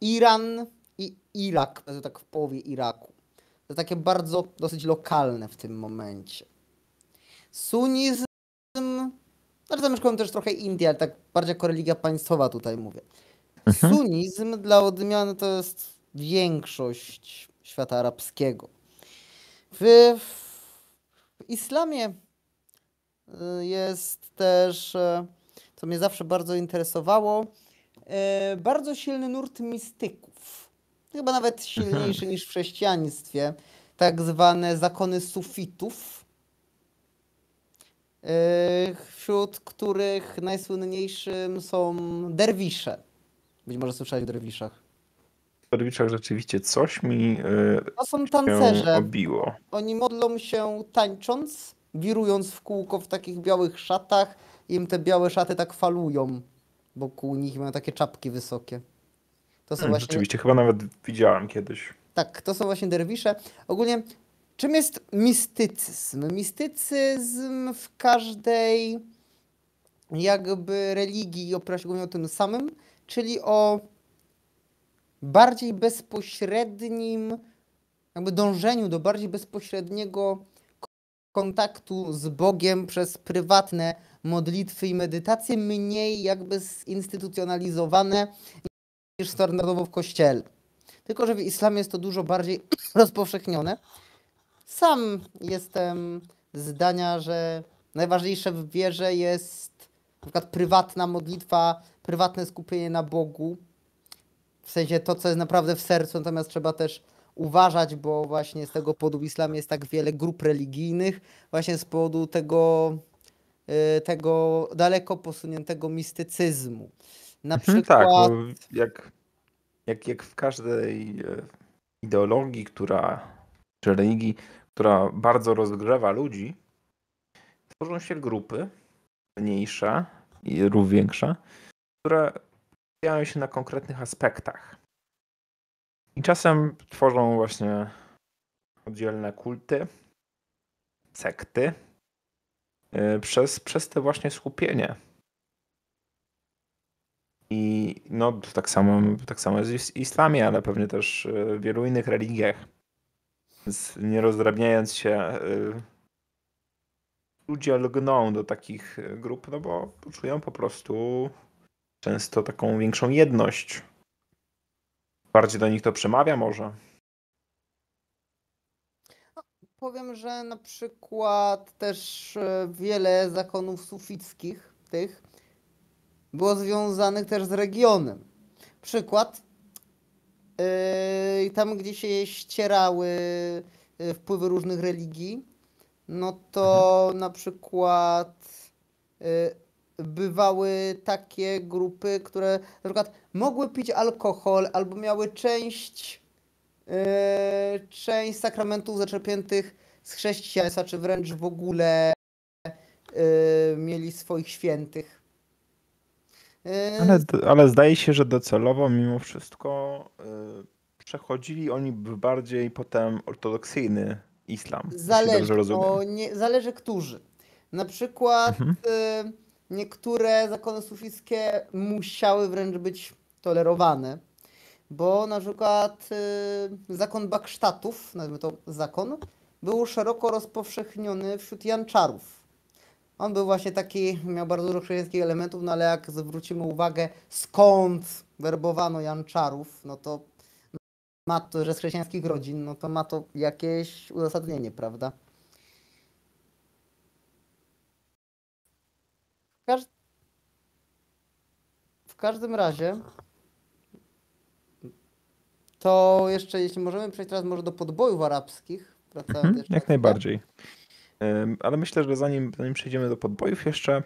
Speaker 3: Iran i Irak, tak w połowie Iraku. To takie bardzo, dosyć lokalne w tym momencie. Sunnizm, zamieszkują też trochę Indii, ale tak bardziej jako religia państwowa tutaj mówię.
Speaker 1: Mhm.
Speaker 3: Sunnizm dla odmiany to jest większość świata arabskiego. W islamie jest też, co mnie zawsze bardzo interesowało, bardzo silny nurt mistyków. Chyba nawet silniejszy niż w chrześcijaństwie. Tak zwane zakony sufitów, wśród których najsłynniejszym są derwisze. Być może słyszałeś o derwiszach.
Speaker 1: W Korwiczach rzeczywiście coś mi
Speaker 3: To są
Speaker 1: się
Speaker 3: tancerze.
Speaker 1: obiło.
Speaker 3: Oni modlą się tańcząc, wirując w kółko w takich białych szatach. Im te białe szaty tak falują wokół nich, mają takie czapki wysokie. To są właśnie,
Speaker 1: Rzeczywiście, chyba nawet widziałem kiedyś.
Speaker 3: tak, to są właśnie derwisze. Ogólnie, czym jest mistycyzm? Mistycyzm w każdej jakby religii opiera się głównie o tym samym, czyli o bardziej bezpośrednim, jakby dążeniu do bardziej bezpośredniego kontaktu z Bogiem przez prywatne modlitwy i medytacje, mniej jakby zinstytucjonalizowane niż standardowo w kościele. Tylko że w islamie jest to dużo bardziej rozpowszechnione. Sam jestem zdania, że najważniejsze w wierze jest na przykład prywatna modlitwa, prywatne skupienie na Bogu. W sensie to, co jest naprawdę w sercu, natomiast trzeba też uważać, bo właśnie z tego powodu w islamie jest tak wiele grup religijnych, właśnie z powodu tego daleko posuniętego mistycyzmu. Na
Speaker 1: Tak, bo
Speaker 3: przykład,
Speaker 1: jak w każdej ideologii, czy religii, która bardzo rozgrzewa ludzi, tworzą się grupy mniejsze lub większe, które skupiają się na konkretnych aspektach. I czasem tworzą właśnie oddzielne kulty, sekty przez te właśnie skupienie. I no tak samo jest w islamie, ale pewnie też w wielu innych religiach. Więc nie rozdrabniając się, ludzie lgną do takich grup, no bo czują po prostu często taką większą jedność. Bardziej do nich to przemawia może.
Speaker 3: powiem, że na przykład też wiele zakonów sufickich tych było związanych też z regionem. Przykład, tam gdzie się ścierały wpływy różnych religii, no to na przykład bywały takie grupy, które na przykład mogły pić alkohol albo miały część sakramentów zaczerpniętych z chrześcijaństwa, czy wręcz w ogóle mieli swoich świętych.
Speaker 1: Ale zdaje się, że docelowo mimo wszystko przechodzili oni w bardziej potem ortodoksyjny islam, jeśli dobrze rozumiem.
Speaker 3: Zależy którzy. Na przykład
Speaker 1: Mhm.
Speaker 3: niektóre zakony sufickie musiały wręcz być tolerowane, bo na przykład zakon Baksztatów, nazwijmy to zakon, był szeroko rozpowszechniony wśród janczarów. On był właśnie taki, miał bardzo dużo chrześcijańskich elementów, no ale jak zwrócimy uwagę, skąd werbowano janczarów, no to ma to, że z chrześcijańskich rodzin, no to ma to jakieś uzasadnienie, prawda? W każdym razie, to jeszcze, jeśli możemy przejść teraz może do podbojów arabskich, wracając jeszcze
Speaker 1: Jak
Speaker 3: chwilę.
Speaker 1: najbardziej. Ale myślę, że zanim przejdziemy do podbojów, jeszcze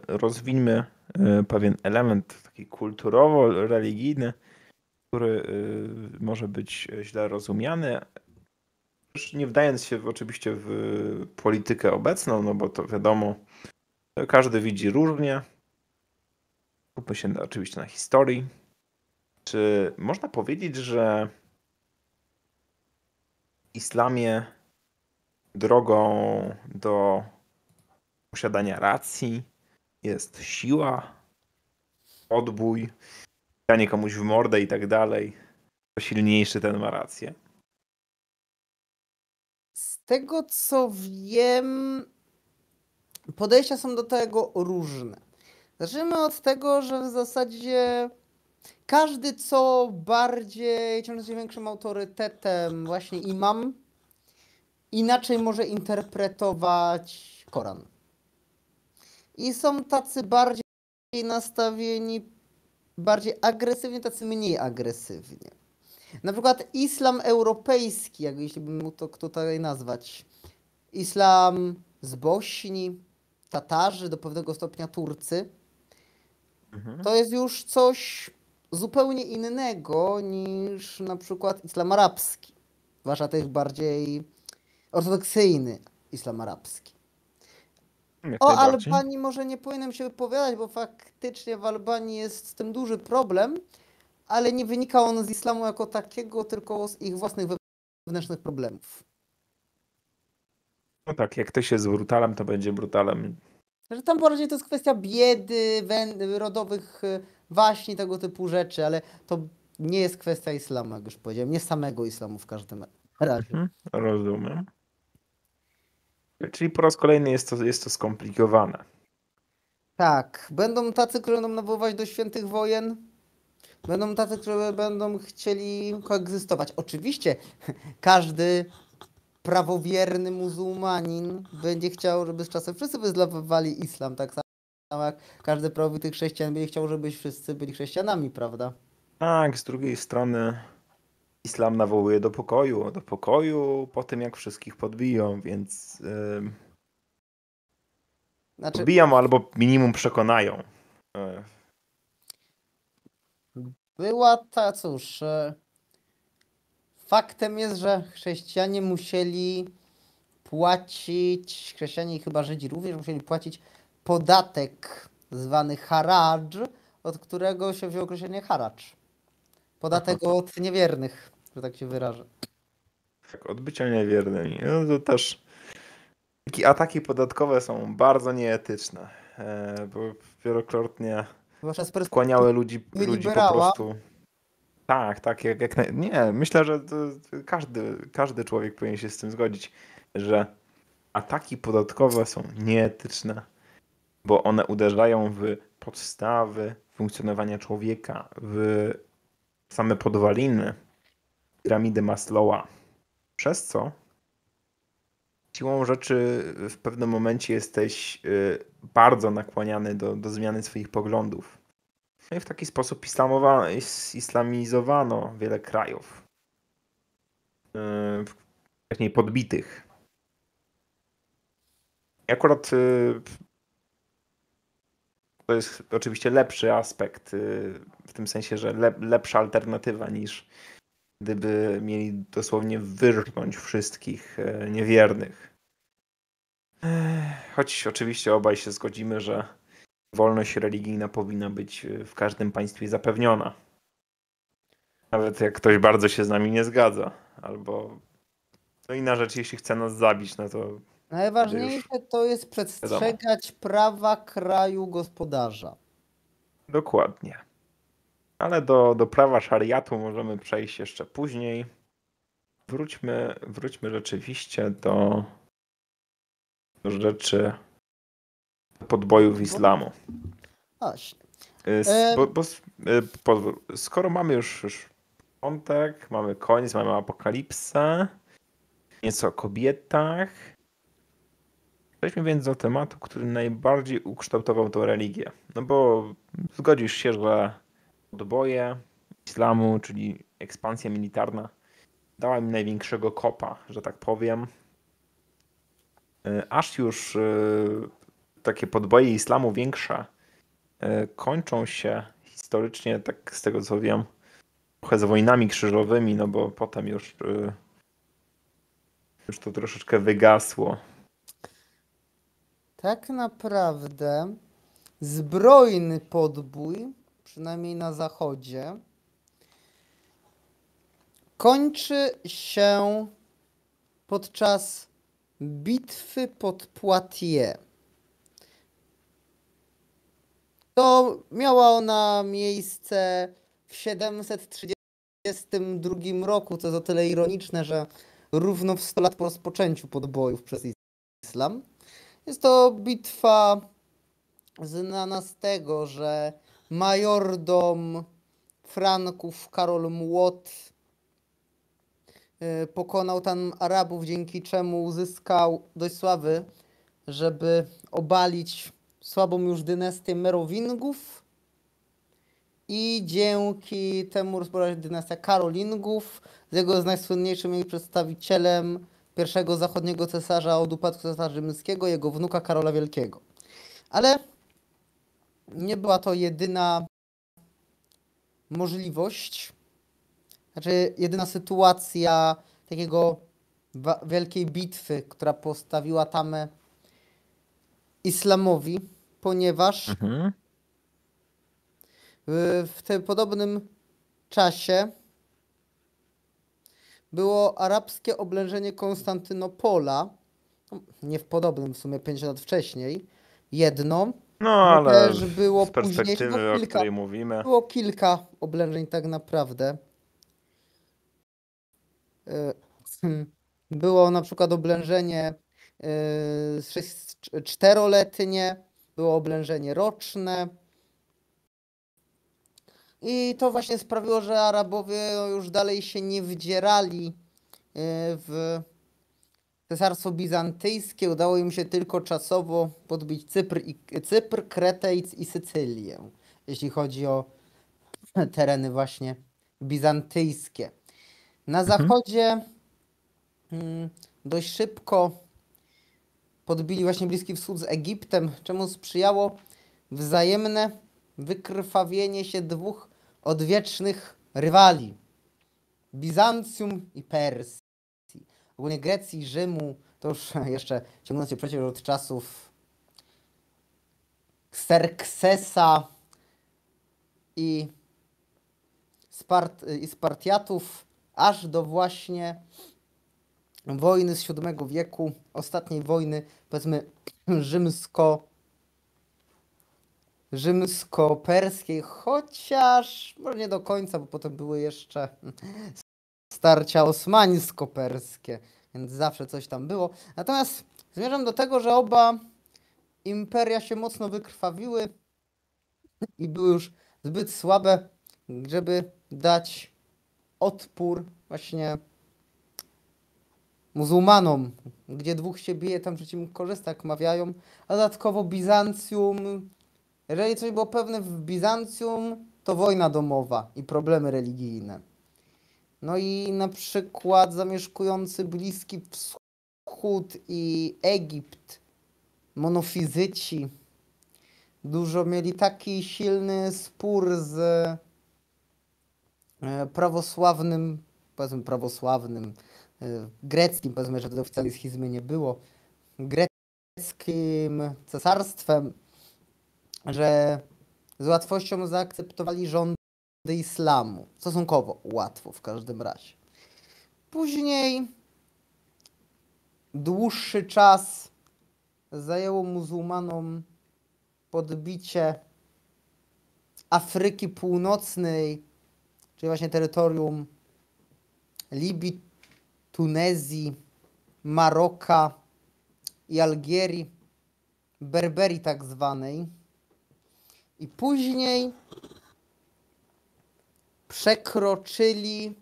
Speaker 1: rozwińmy pewien element taki kulturowo-religijny, który może być źle rozumiany. Już nie wdając się oczywiście w politykę obecną, no bo to wiadomo, każdy widzi różnie. Skupmy się oczywiście na historii. Czy można powiedzieć, że w islamie drogą do posiadania racji jest siła, odbój, danie komuś w mordę i tak dalej? Kto silniejszy, ten ma rację.
Speaker 3: Z tego co wiem, podejścia są do tego różne. Zacznijmy od tego, że w zasadzie każdy, co bardziej ciąży się większym autorytetem, właśnie imam, inaczej może interpretować Koran. I są tacy bardziej nastawieni, bardziej agresywnie, tacy mniej agresywnie. Na przykład islam europejski, jak jeśli bym mógł to tutaj nazwać. Islam z Bośni, Tatarzy, do pewnego stopnia Turcy. To jest już coś zupełnie innego niż na przykład islam arabski. Zwłaszcza tych bardziej ortodoksyjny islam arabski.
Speaker 1: Jak
Speaker 3: O
Speaker 1: najbardziej.
Speaker 3: Albanii może nie powinienem się wypowiadać, bo faktycznie w Albanii jest z tym duży problem, ale nie wynika on z islamu jako takiego, tylko z ich własnych wewnętrznych problemów.
Speaker 1: No tak, jak ktoś jest brutalem, to będzie brutalem.
Speaker 3: Że tam bardziej to jest kwestia biedy, rodowych waśni, tego typu rzeczy, ale to nie jest kwestia islamu, jak już powiedziałem, nie samego islamu w każdym razie.
Speaker 1: Rozumiem. Czyli po raz kolejny jest to skomplikowane.
Speaker 3: Tak, będą tacy, którzy będą nawoływać do świętych wojen, będą tacy, którzy będą chcieli koegzystować. Oczywiście każdy prawowierny muzułmanin będzie chciał, żeby z czasem wszyscy wyznawali islam, tak samo jak każdy prawowity chrześcijan będzie chciał, żeby wszyscy byli chrześcijanami, prawda?
Speaker 1: Tak, z drugiej strony islam nawołuje do pokoju po tym, jak wszystkich podbiją, więc
Speaker 3: Znaczy,
Speaker 1: podbiją albo minimum przekonają.
Speaker 3: była ta, cóż, faktem jest, że chrześcijanie musieli płacić, chrześcijanie i chyba Żydzi również musieli płacić podatek zwany haradż, od którego się wziął określenie haracz. Podatek od niewiernych, że tak się wyrażę.
Speaker 1: Tak, od bycia niewiernymi. No to też takie ataki podatkowe są bardzo nieetyczne, bo wielokrotnie
Speaker 3: Zwłaszcza z perspektywy
Speaker 1: skłaniały ludzi po
Speaker 3: liberała.
Speaker 1: prostu. Tak, nie, myślę, że to każdy człowiek powinien się z tym zgodzić, że ataki podatkowe są nieetyczne, bo one uderzają w podstawy funkcjonowania człowieka, w same podwaliny piramidy Maslowa, przez co siłą rzeczy w pewnym momencie jesteś bardzo nakłaniany do zmiany swoich poglądów. No i w taki sposób islamizowano wiele krajów. Wcześniej podbitych. I akurat to jest oczywiście lepszy aspekt, w tym sensie, że lepsza alternatywa niż gdyby mieli dosłownie wyrżnąć wszystkich niewiernych. Choć oczywiście obaj się zgodzimy, że wolność religijna powinna być w każdym państwie zapewniona. Nawet jak ktoś bardzo się z nami nie zgadza. Albo no inna rzecz, jeśli chce nas zabić, no to
Speaker 3: Najważniejsze to jest przestrzegać prawa kraju gospodarza.
Speaker 1: dokładnie. Ale do prawa szariatu możemy przejść jeszcze później. Wróćmy rzeczywiście do rzeczy podbojów islamu.
Speaker 3: Właśnie.
Speaker 1: Skoro mamy już początek, mamy koniec, mamy apokalipsę, nieco o kobietach, przejdźmy więc do tematu, który najbardziej ukształtował tę religię. No bo zgodzisz się, że podboje islamu, czyli ekspansja militarna, dała mi największego kopa, że tak powiem. Aż już takie podboje islamu większe kończą się historycznie, tak z tego co wiem, trochę z wojnami krzyżowymi, no bo potem już to troszeczkę wygasło.
Speaker 3: Tak naprawdę zbrojny podbój, przynajmniej na zachodzie, kończy się podczas bitwy pod Poitiers. To miała ona miejsce w 732 roku, co jest o tyle ironiczne, że równo w 100 lat po rozpoczęciu podbojów przez islam. Jest to bitwa znana z tego, że majordom Franków Karol Młot pokonał tam Arabów, dzięki czemu uzyskał dość sławy, żeby obalić słabą już dynastię Merowingów i dzięki temu rozpoczęła się dynastia Karolingów, z jego najsłynniejszym jej przedstawicielem pierwszego zachodniego cesarza od upadku cesarza rzymskiego, jego wnuka Karola Wielkiego. Ale nie była to jedyna możliwość, znaczy jedyna sytuacja takiego wielkiej bitwy, która postawiła tamę islamowi, ponieważ w tym podobnym czasie było arabskie oblężenie Konstantynopola, nie w podobnym, w sumie 50 lat wcześniej, jedno,
Speaker 1: No ale
Speaker 3: też było
Speaker 1: z
Speaker 3: później,
Speaker 1: perspektywy, o której mówimy.
Speaker 3: było kilka oblężeń tak naprawdę. Było na przykład oblężenie czteroletnie, było oblężenie roczne. I to właśnie sprawiło, że Arabowie już dalej się nie wdzierali w Cesarstwo Bizantyjskie. Udało im się tylko czasowo podbić Cypr, Kretę i Sycylię, jeśli chodzi o tereny właśnie bizantyjskie. Na zachodzie dość szybko podbili właśnie Bliski Wschód z Egiptem, czemu sprzyjało wzajemne wykrwawienie się dwóch odwiecznych rywali. Bizancjum i Persji. Ogólnie Grecji i Rzymu to już jeszcze ciągnąć się przecież od czasów Xerxesa i Spartiatów, aż do właśnie wojny z VII wieku, ostatniej wojny, powiedzmy rzymsko-perskiej, chociaż może nie do końca, bo potem były jeszcze starcia osmańsko-perskie, więc zawsze coś tam było. Natomiast zmierzam do tego, że oba imperia się mocno wykrwawiły i były już zbyt słabe, żeby dać odpór właśnie muzułmanom, gdzie dwóch się bije, tam przeciwnik korzysta, jak mawiają, a dodatkowo Bizancjum, jeżeli coś było pewne w Bizancjum, to wojna domowa i problemy religijne. No i na przykład zamieszkujący Bliski Wschód i Egipt, monofizyci, dużo mieli taki silny spór z prawosławnym, powiedzmy prawosławnym, greckim, powiedzmy, że wtedy oficjalnej schizmy nie było, greckim cesarstwem, że z łatwością zaakceptowali rządy islamu. Stosunkowo łatwo w każdym razie. Później dłuższy czas zajęło muzułmanom podbicie Afryki Północnej, czyli właśnie terytorium Libii, Tunezji, Maroka i Algierii, Berberii tak zwanej. I później przekroczyli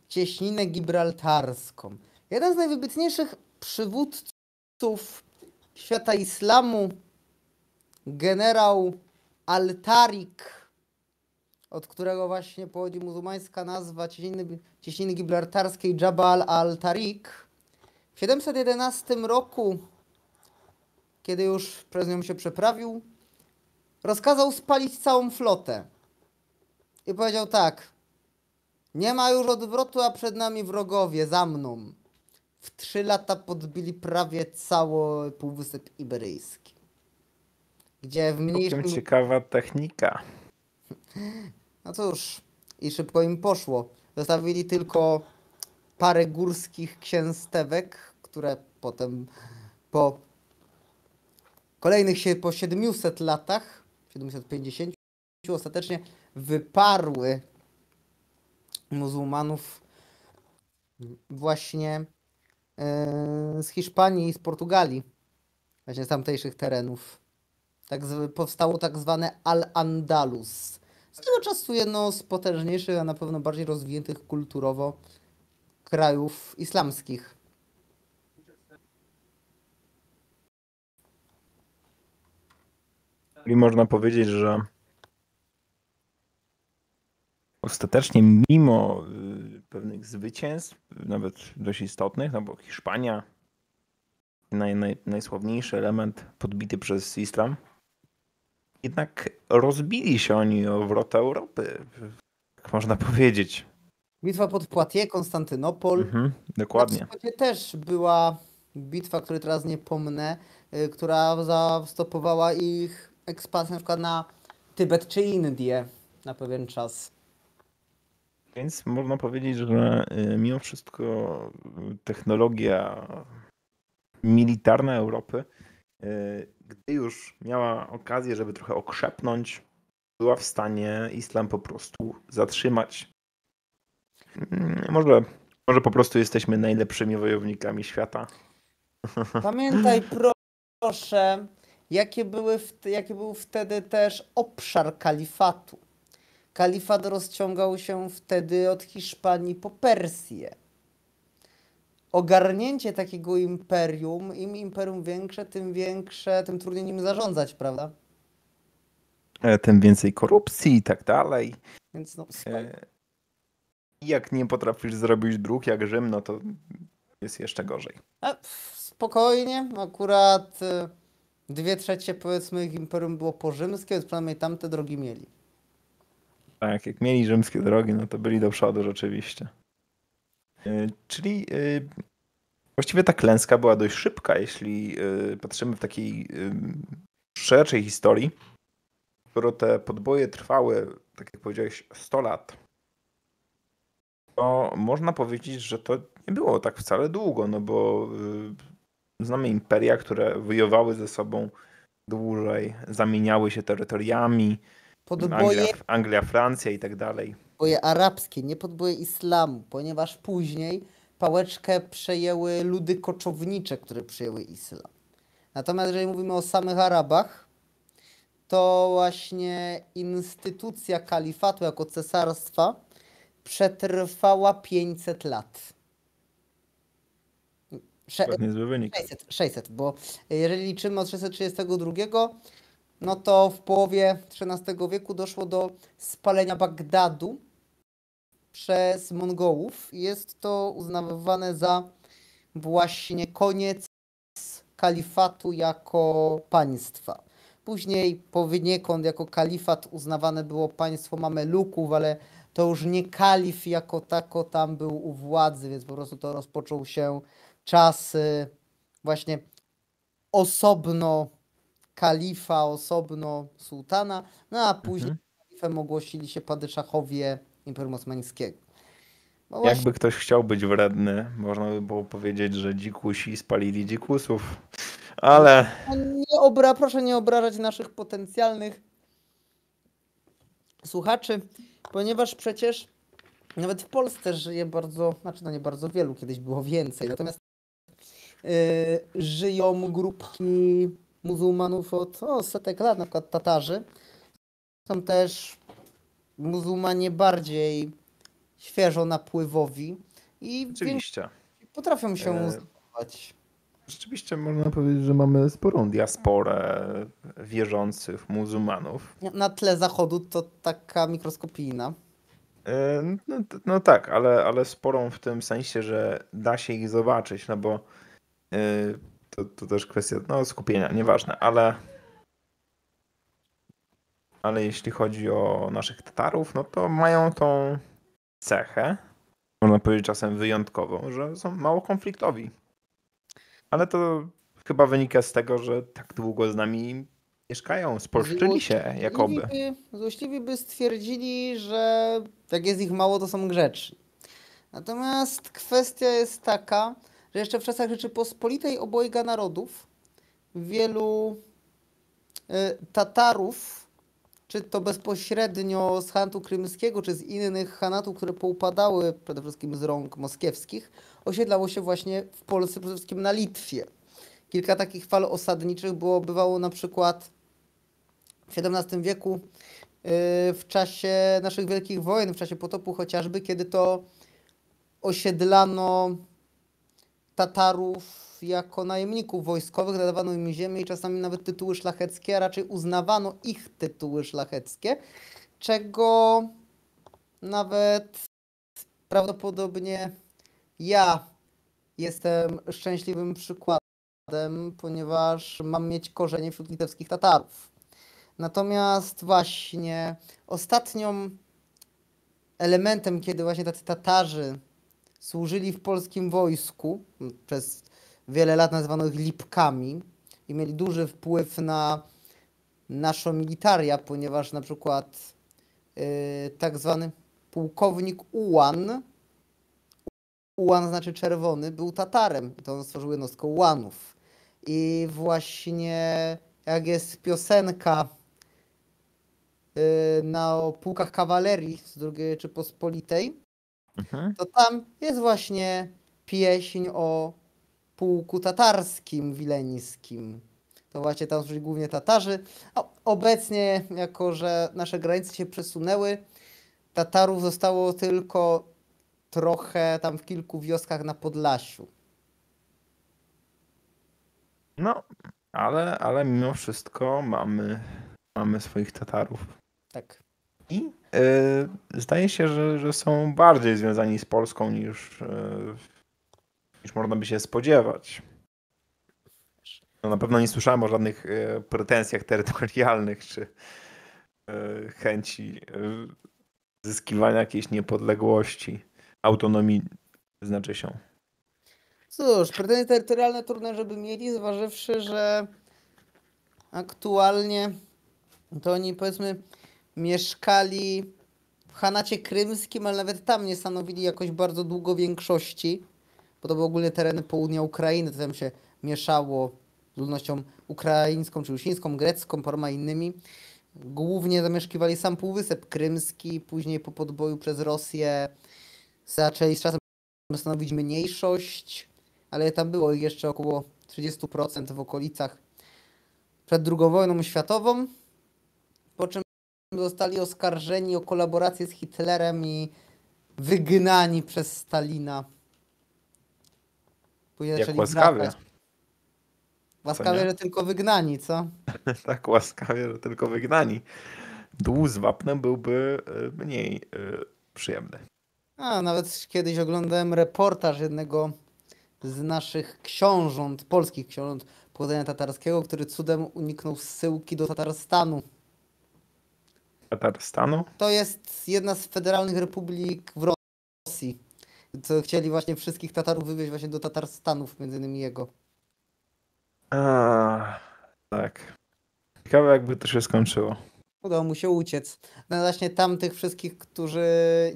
Speaker 3: cieśninę gibraltarską. Jeden z najwybitniejszych przywódców świata islamu, generał Al-Tarik, od którego właśnie pochodzi muzułmańska nazwa cieśniny gibraltarskiej Jabal al-Tarik, w 711 roku, kiedy już przez nią się przeprawił, rozkazał spalić całą flotę. I powiedział tak: nie ma już odwrotu, a przed nami wrogowie, za mną. W 3 lata podbili prawie cały Półwysep Iberyjski. Gdzie w mniejszym...
Speaker 1: ciekawa technika.
Speaker 3: No cóż, i szybko im poszło. Zostawili tylko parę górskich księstewek, które potem po kolejnych po 700 latach, 750, ostatecznie wyparły muzułmanów właśnie z Hiszpanii i z Portugalii, właśnie z tamtejszych terenów. powstało tak zwane Al-Andalus. Z tego czasu jedno z potężniejszych, a na pewno bardziej rozwiniętych kulturowo krajów islamskich.
Speaker 1: I można powiedzieć, że ostatecznie mimo pewnych zwycięstw, nawet dość istotnych, no bo Hiszpania, najsławniejszy element podbity przez islam, jednak rozbili się oni o wrota Europy, jak można powiedzieć.
Speaker 3: Bitwa pod Poitiers, Konstantynopol.
Speaker 1: Dokładnie.
Speaker 3: Na wschodzie też była bitwa, której teraz nie pomnę, która zastopowała ich ekspansję na przykład na Tybet czy Indię na pewien czas.
Speaker 1: Więc można powiedzieć, że mimo wszystko technologia militarna Europy, gdy już miała okazję, żeby trochę okrzepnąć, była w stanie islam po prostu zatrzymać. Może po prostu jesteśmy najlepszymi wojownikami świata.
Speaker 3: Pamiętaj proszę, jaki był wtedy też obszar kalifatu. Kalifat rozciągał się wtedy od Hiszpanii po Persję. Ogarnięcie takiego imperium, im imperium większe, tym trudniej nim zarządzać, prawda?
Speaker 1: Tym więcej korupcji i tak dalej.
Speaker 3: Więc no,
Speaker 1: Jak nie potrafisz zrobić dróg jak Rzym, no to jest jeszcze gorzej.
Speaker 3: spokojnie, akurat 2/3 powiedzmy ich imperium było porzymskie, więc przynajmniej tamte drogi mieli.
Speaker 1: Tak, jak mieli rzymskie drogi, no to byli do przodu rzeczywiście. Czyli właściwie ta klęska była dość szybka, jeśli patrzymy w takiej szerszej historii, skoro te podboje trwały, tak jak powiedziałeś, 100 lat, to można powiedzieć, że to nie było tak wcale długo, no bo znamy imperia, które wojowały ze sobą dłużej, zamieniały się terytoriami, Anglia, Francja i tak dalej.
Speaker 3: Podboje arabskie, nie podboje islamu, ponieważ później pałeczkę przejęły ludy koczownicze, które przejęły islam. Natomiast jeżeli mówimy o samych Arabach, to właśnie instytucja kalifatu jako cesarstwa przetrwała 500 lat.
Speaker 1: Niezły wynik.
Speaker 3: 600, bo jeżeli liczymy od 632, no to w połowie XIII wieku doszło do spalenia Bagdadu przez Mongołów. Jest to uznawane za właśnie koniec kalifatu jako państwa. Później poniekąd jako kalifat uznawane było państwo Mameluków, ale to już nie kalif jako tako tam był u władzy, więc po prostu to rozpoczął się czas właśnie osobno kalifa, osobno sułtana, no a później kalifem ogłosili się padyszachowie Imperium Osmańskiego.
Speaker 1: No jakby ktoś chciał być wredny, można by było powiedzieć, że dzikusi spalili dzikusów, ale...
Speaker 3: Proszę nie obrażać naszych potencjalnych słuchaczy, ponieważ przecież nawet w Polsce żyje bardzo, nie bardzo wielu, kiedyś było więcej, natomiast żyją grupki muzułmanów od setek lat, na przykład Tatarzy. Są też muzułmanie bardziej świeżo napływowi i
Speaker 1: Rzeczywiście.
Speaker 3: potrafią się zachować.
Speaker 1: Rzeczywiście można powiedzieć, że mamy sporą diasporę wierzących muzułmanów.
Speaker 3: Na tle zachodu to taka mikroskopijna.
Speaker 1: No tak, ale sporą w tym sensie, że da się ich zobaczyć, no bo to też kwestia skupienia, nieważne, ale jeśli chodzi o naszych Tatarów, no to mają tą cechę, można powiedzieć czasem wyjątkową, że są mało konfliktowi. Ale to chyba wynika z tego, że tak długo z nami mieszkają, spolszczyli się jakoby.
Speaker 3: Złośliwi by stwierdzili, że jak jest ich mało, to są grzeczni. Natomiast kwestia jest taka, że jeszcze w czasach Rzeczypospolitej obojga narodów wielu Tatarów, czy to bezpośrednio z Hanatu Krymskiego, czy z innych Hanatów, które poupadały przede wszystkim z rąk moskiewskich, osiedlało się właśnie w Polsce, przede wszystkim na Litwie. Kilka takich fal osadniczych bywało na przykład w XVII wieku, w czasie naszych wielkich wojen, w czasie potopu chociażby, kiedy to osiedlano Tatarów jako najemników wojskowych, nadawano im ziemię i czasami nawet tytuły szlacheckie, a raczej uznawano ich tytuły szlacheckie, czego nawet prawdopodobnie ja jestem szczęśliwym przykładem, ponieważ mam mieć korzenie wśród litewskich Tatarów. Natomiast właśnie ostatnią elementem, kiedy właśnie tacy Tatarzy służyli w polskim wojsku, przez wiele lat nazywano ich Lipkami i mieli duży wpływ na naszą militaria, ponieważ na przykład tak zwany pułkownik Ułan znaczy czerwony, był Tatarem i to on stworzył jednostkę Ułanów. I właśnie jak jest piosenka na pułkach kawalerii z II Rzeczypospolitej, to tam jest właśnie pieśń o pułku tatarskim wileńskim. To właśnie tam służyli głównie Tatarzy. A obecnie, jako że nasze granice się przesunęły, Tatarów zostało tylko trochę tam w kilku wioskach na Podlasiu.
Speaker 1: No, ale mimo wszystko mamy swoich Tatarów.
Speaker 3: Tak.
Speaker 1: I zdaje się, że są bardziej związani z Polską niż można by się spodziewać. No, na pewno nie słyszałem o żadnych pretensjach terytorialnych czy chęci zyskiwania jakiejś niepodległości, autonomii znaczy się.
Speaker 3: Cóż, pretensje terytorialne trudne, żeby mieli, zważywszy, że aktualnie to oni, powiedzmy, mieszkali w Hanacie Krymskim, ale nawet tam nie stanowili jakoś bardzo długo większości, bo to były ogólnie tereny południa Ukrainy, to tam się mieszało z ludnością ukraińską, czy rusińską, grecką, paroma innymi. Głównie zamieszkiwali sam Półwysep Krymski, później po podboju przez Rosję zaczęli z czasem stanowić mniejszość, ale tam było ich jeszcze około 30% w okolicach przed II wojną światową, po czym zostali oskarżeni o kolaborację z Hitlerem i wygnani przez Stalina. Później
Speaker 1: Jak
Speaker 3: zaczęli
Speaker 1: łaskawie.
Speaker 3: wracać. Łaskawie,
Speaker 1: nie?
Speaker 3: że tylko wygnani, co?
Speaker 1: Tak łaskawie, że tylko wygnani. Dół z wapnem byłby mniej przyjemny.
Speaker 3: A, nawet kiedyś oglądałem reportaż jednego z naszych książąt, polskich książąt pochodzenia tatarskiego, który cudem uniknął zsyłki do Tatarstanu.
Speaker 1: Tatarstanu?
Speaker 3: To jest jedna z federalnych republik w Rosji. Co chcieli właśnie wszystkich Tatarów wywieźć właśnie do Tatarstanów, między innymi jego.
Speaker 1: Tak. Ciekawe, jakby to się skończyło.
Speaker 3: Udało mu się uciec. No właśnie tamtych wszystkich, którzy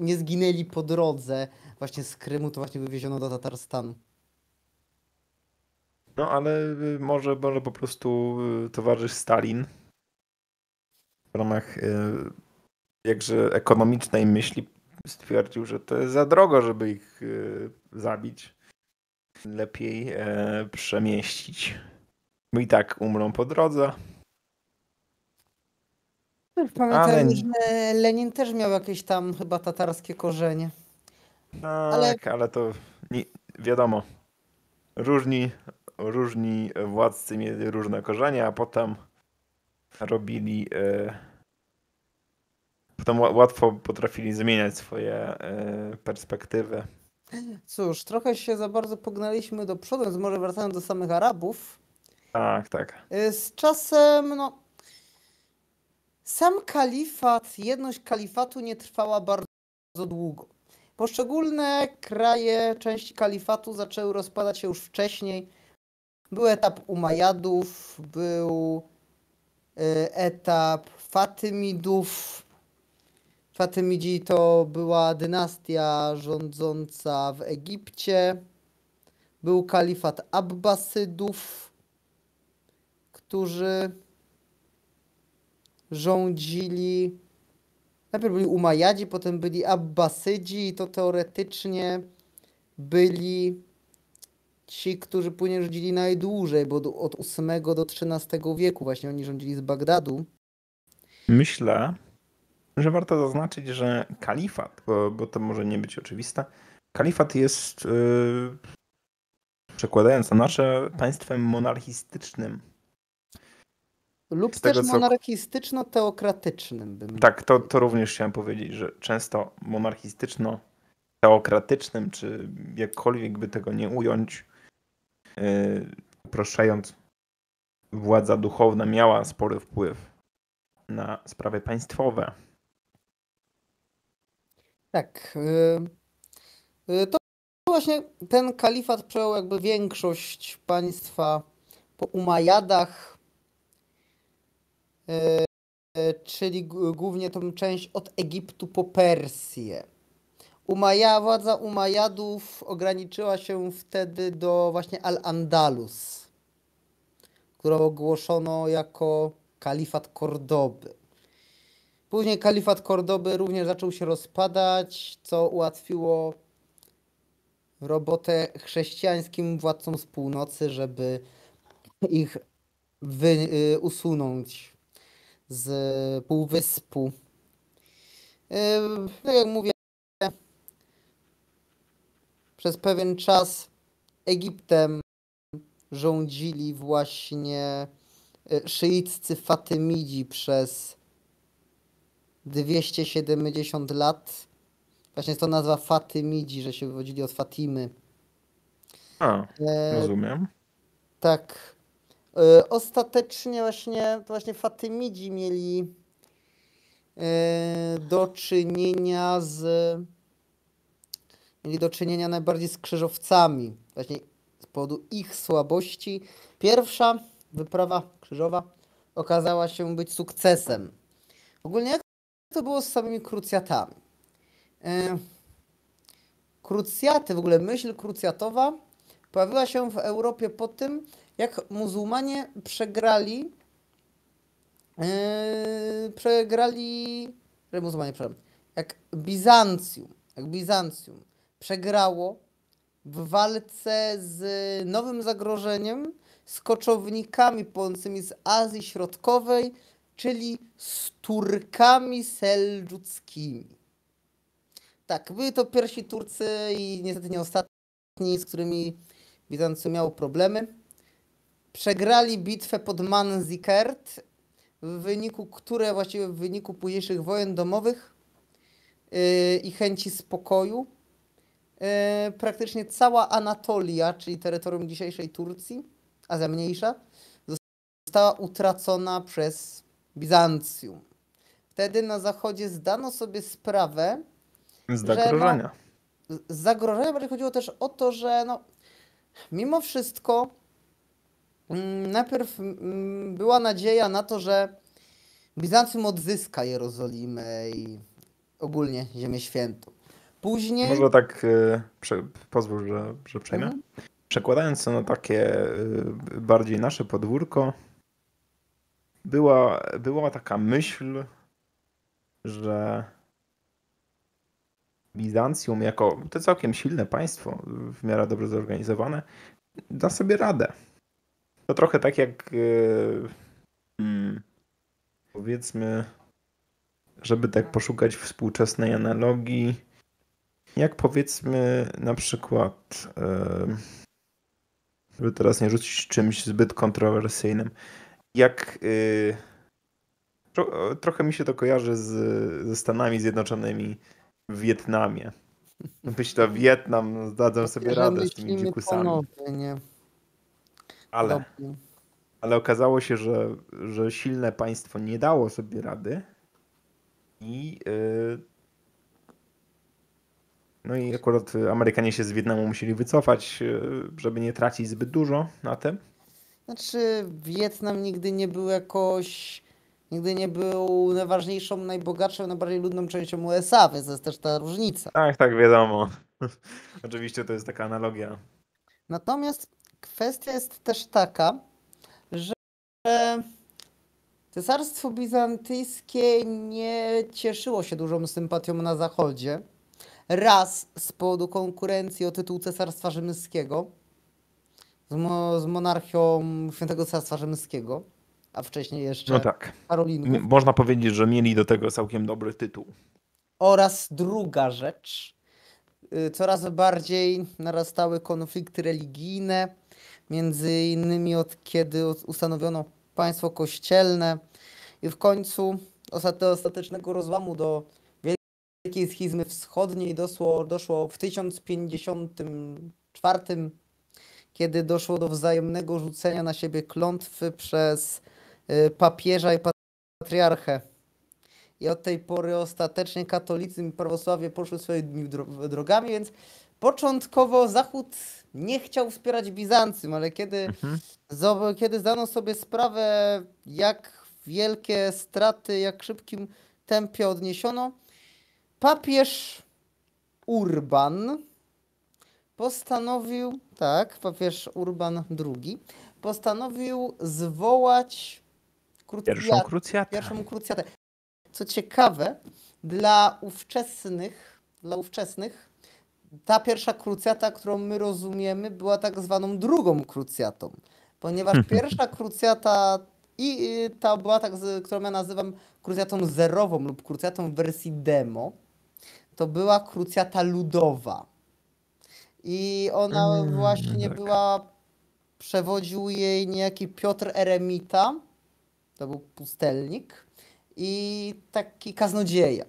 Speaker 3: nie zginęli po drodze właśnie z Krymu, to właśnie wywieziono do Tatarstanu.
Speaker 1: No, ale może po prostu towarzysz Stalin w ramach jakże ekonomicznej myśli stwierdził, że to jest za drogo, żeby ich zabić. Lepiej przemieścić. Bo i tak umrą po drodze.
Speaker 3: Pamiętam, że Lenin też miał jakieś tam chyba tatarskie korzenie.
Speaker 1: Tak, ale to nie, wiadomo. Różni władcy mieli różne korzenie, a potem robili. Potem łatwo potrafili zmieniać swoje perspektywy.
Speaker 3: Cóż, trochę się za bardzo pognaliśmy do przodu, więc może wracając do samych Arabów.
Speaker 1: Tak.
Speaker 3: Z czasem, no, sam kalifat, jedność kalifatu nie trwała bardzo długo. Poszczególne kraje, części kalifatu zaczęły rozpadać się już wcześniej. Był etap Umajadów, był etap Fatymidów. Fatymidzi to była dynastia rządząca w Egipcie. Był kalifat Abbasydów, którzy rządzili. Najpierw byli Umajadzi, potem byli Abbasydzi i to teoretycznie byli ci, którzy później rządzili najdłużej, bo od VIII do XIII wieku właśnie oni rządzili z Bagdadu.
Speaker 1: Myślę, że warto zaznaczyć, że kalifat, bo to może nie być oczywiste, kalifat jest, przekładając na nasze, państwem monarchistycznym.
Speaker 3: Lub
Speaker 1: Z
Speaker 3: też
Speaker 1: tego co.
Speaker 3: monarchistyczno-teokratycznym bym.
Speaker 1: Tak, to również chciałem powiedzieć, że często monarchistyczno-teokratycznym, czy jakkolwiek by tego nie ująć, upraszczając, władza duchowna miała spory wpływ na sprawy państwowe.
Speaker 3: Tak. To właśnie ten kalifat przejął jakby większość państwa po Umajadach, czyli głównie tą część od Egiptu po Persję. Władza Umajadów ograniczyła się wtedy do właśnie Al-Andalus, którą ogłoszono jako kalifat Kordoby. Później kalifat Kordoby również zaczął się rozpadać, co ułatwiło robotę chrześcijańskim władcom z północy, żeby ich usunąć z półwyspu. Tak jak mówię, przez pewien czas Egiptem rządzili właśnie szyiccy Fatymidzi przez 270 lat. Właśnie jest to nazwa Fatymidzi, że się wywodzili od Fatimy.
Speaker 1: Rozumiem.
Speaker 3: Tak. Ostatecznie właśnie Fatymidzi mieli do czynienia najbardziej z krzyżowcami. Właśnie z powodu ich słabości. Pierwsza wyprawa krzyżowa okazała się być sukcesem. Ogólnie jak to było z samymi krucjatami? Krucjaty, w ogóle myśl krucjatowa pojawiła się w Europie po tym, jak muzułmanie przegrali jak Bizancjum przegrało w walce z nowym zagrożeniem, z koczownikami pochodzącymi z Azji Środkowej, czyli z Turkami seldżuckimi. Tak, byli to pierwsi Turcy i niestety nie ostatni, z którymi Bizancjum miało problemy. Przegrali bitwę pod Manzikert, w wyniku późniejszych wojen domowych i chęci spokoju, praktycznie cała Anatolia, czyli terytorium dzisiejszej Turcji, Azja Mniejsza, została utracona przez Bizancjum. Wtedy na zachodzie zdano sobie sprawę
Speaker 1: Z zagrożenia.
Speaker 3: z zagrożenia, bardziej chodziło też o to, że mimo wszystko najpierw była nadzieja na to, że Bizancjum odzyska Jerozolimę i ogólnie Ziemię Świętą. Później...
Speaker 1: Może tak, pozwól, że przejmę. Przekładając to na takie bardziej nasze podwórko, była taka myśl, że Bizancjum jako to całkiem silne państwo, w miarę dobrze zorganizowane, da sobie radę. To trochę tak jak powiedzmy, żeby tak poszukać współczesnej analogii, jak powiedzmy na przykład, żeby teraz nie rzucić czymś zbyt kontrowersyjnym, jak trochę mi się to kojarzy ze Stanami Zjednoczonymi w Wietnamie. Myślę, Wietnam zdadzą sobie radę z tymi dzikusami. Ale okazało się, że silne państwo nie dało sobie rady i no i akurat Amerykanie się z Wietnamu musieli wycofać, żeby nie tracić zbyt dużo na tym.
Speaker 3: Znaczy Wietnam nigdy nie był najważniejszą, najbogatszą, najbardziej ludną częścią USA, więc to jest też ta różnica.
Speaker 1: Tak, wiadomo. Oczywiście to jest taka analogia.
Speaker 3: Natomiast kwestia jest też taka, że Cesarstwo Bizantyjskie nie cieszyło się dużą sympatią na Zachodzie. Raz z powodu konkurencji o tytuł Cesarstwa Rzymskiego z monarchią Świętego Cesarstwa Rzymskiego, a wcześniej jeszcze
Speaker 1: No tak.
Speaker 3: Karolinów.
Speaker 1: Można powiedzieć, że mieli do tego całkiem dobry tytuł.
Speaker 3: Oraz druga rzecz, coraz bardziej narastały konflikty religijne, między innymi od kiedy ustanowiono państwo kościelne i w końcu do ostatecznego rozłamu do Wielkiej Schizmy Wschodniej doszło w 1054, kiedy doszło do wzajemnego rzucenia na siebie klątwy przez papieża i patriarchę. I od tej pory ostatecznie katolicyzm i prawosławie poszły swoimi drogami, więc początkowo Zachód nie chciał wspierać Bizancjum, ale kiedy zdano sobie sprawę, jak wielkie straty, jak szybkim tempie odniesiono, papież Urban papież Urban II postanowił zwołać
Speaker 1: Pierwszą krucjatę.
Speaker 3: Pierwszą krucjatę. Co ciekawe, dla ówczesnych ta pierwsza krucjata, którą my rozumiemy, była tak zwaną drugą krucjatą, ponieważ pierwsza krucjata ta była którą ja nazywam krucjatą zerową lub krucjatą w wersji demo, to była krucjata ludowa. I ona właśnie przewodził jej niejaki Piotr Eremita, to był pustelnik i taki kaznodzieja.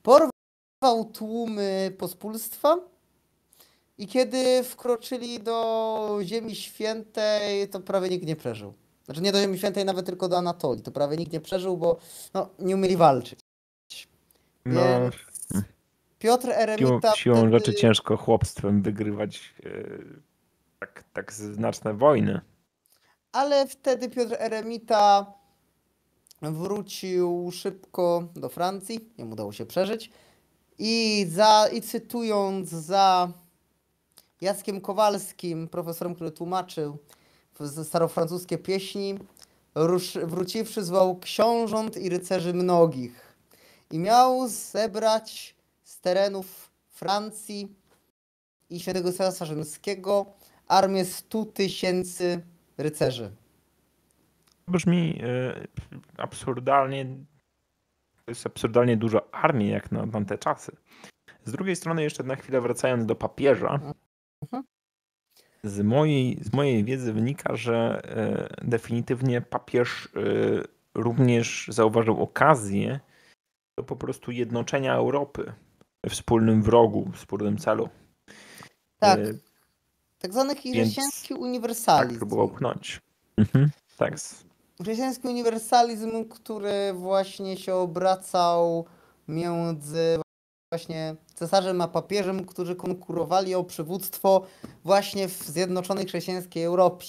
Speaker 3: Porwał tłumy pospólstwa i kiedy wkroczyli do Ziemi Świętej, to prawie nikt nie przeżył. Znaczy nie do Ziemi Świętej, nawet tylko do Anatolii. To prawie nikt nie przeżył, bo nie umieli walczyć. Więc Piotr Eremita
Speaker 1: Siłą rzeczy ciężko chłopstwem wygrywać tak znaczne wojny.
Speaker 3: Ale wtedy Piotr Eremita wrócił szybko do Francji, nie mu udało się przeżyć i cytując za Jackiem Kowalskim, profesorem, który tłumaczył starofrancuskie pieśni, wróciwszy zwołał książąt i rycerzy mnogich i miał zebrać z terenów Francji i Świętego Cesarstwa Rzymskiego armię 100 000 rycerzy.
Speaker 1: Brzmi absurdalnie, to jest absurdalnie dużo armii jak na tamte czasy. Z drugiej strony jeszcze na chwilę wracając do papieża, z mojej wiedzy wynika, że definitywnie papież również zauważył okazję do po prostu jednoczenia Europy we wspólnym wrogu, wspólnym celu.
Speaker 3: Tak. Tak zwany chrześcijański uniwersalizm.
Speaker 1: Tak próbował pchnąć. Tak.
Speaker 3: Chrześcijański uniwersalizm, który właśnie się obracał między właśnie cesarzem a papieżem, którzy konkurowali o przywództwo właśnie w zjednoczonej chrześcijańskiej Europie.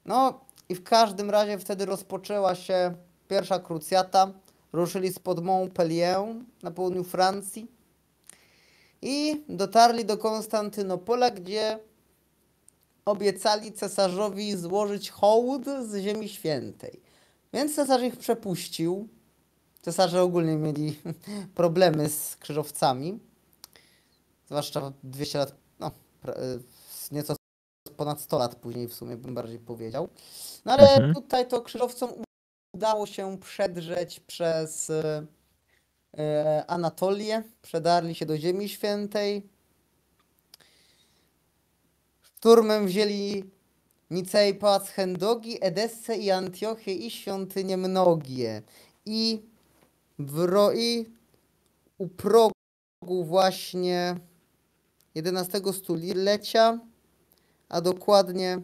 Speaker 3: No i w każdym razie wtedy rozpoczęła się pierwsza krucjata. Ruszyli spod Montpellier na południu Francji i dotarli do Konstantynopola, gdzie obiecali cesarzowi złożyć hołd z Ziemi Świętej. Więc cesarz ich przepuścił. Cesarze ogólnie mieli problemy z krzyżowcami. Zwłaszcza 200 lat, nieco ponad 100 lat później w sumie bym bardziej powiedział. No ale tutaj to krzyżowcom udało się przedrzeć przez Anatolię. Przedarli się do Ziemi Świętej. Szturmem wzięli Nicei i Pałac Chendogi, Edessę i Antiochię i świątynie mnogie. I u progu właśnie 11 stulecia, a dokładnie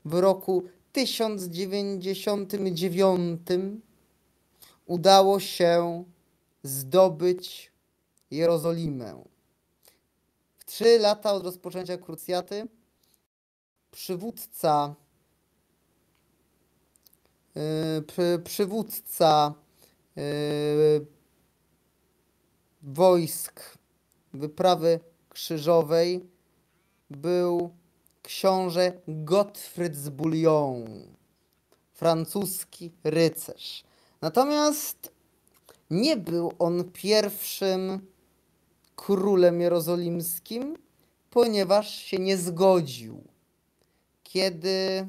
Speaker 3: w roku 1099 udało się zdobyć Jerozolimę. W 3 lata od rozpoczęcia krucjaty przywódca wojsk wyprawy krzyżowej był książę Gottfried z Bouillon, francuski rycerz. Natomiast nie był on pierwszym królem jerozolimskim, ponieważ się nie zgodził. Kiedy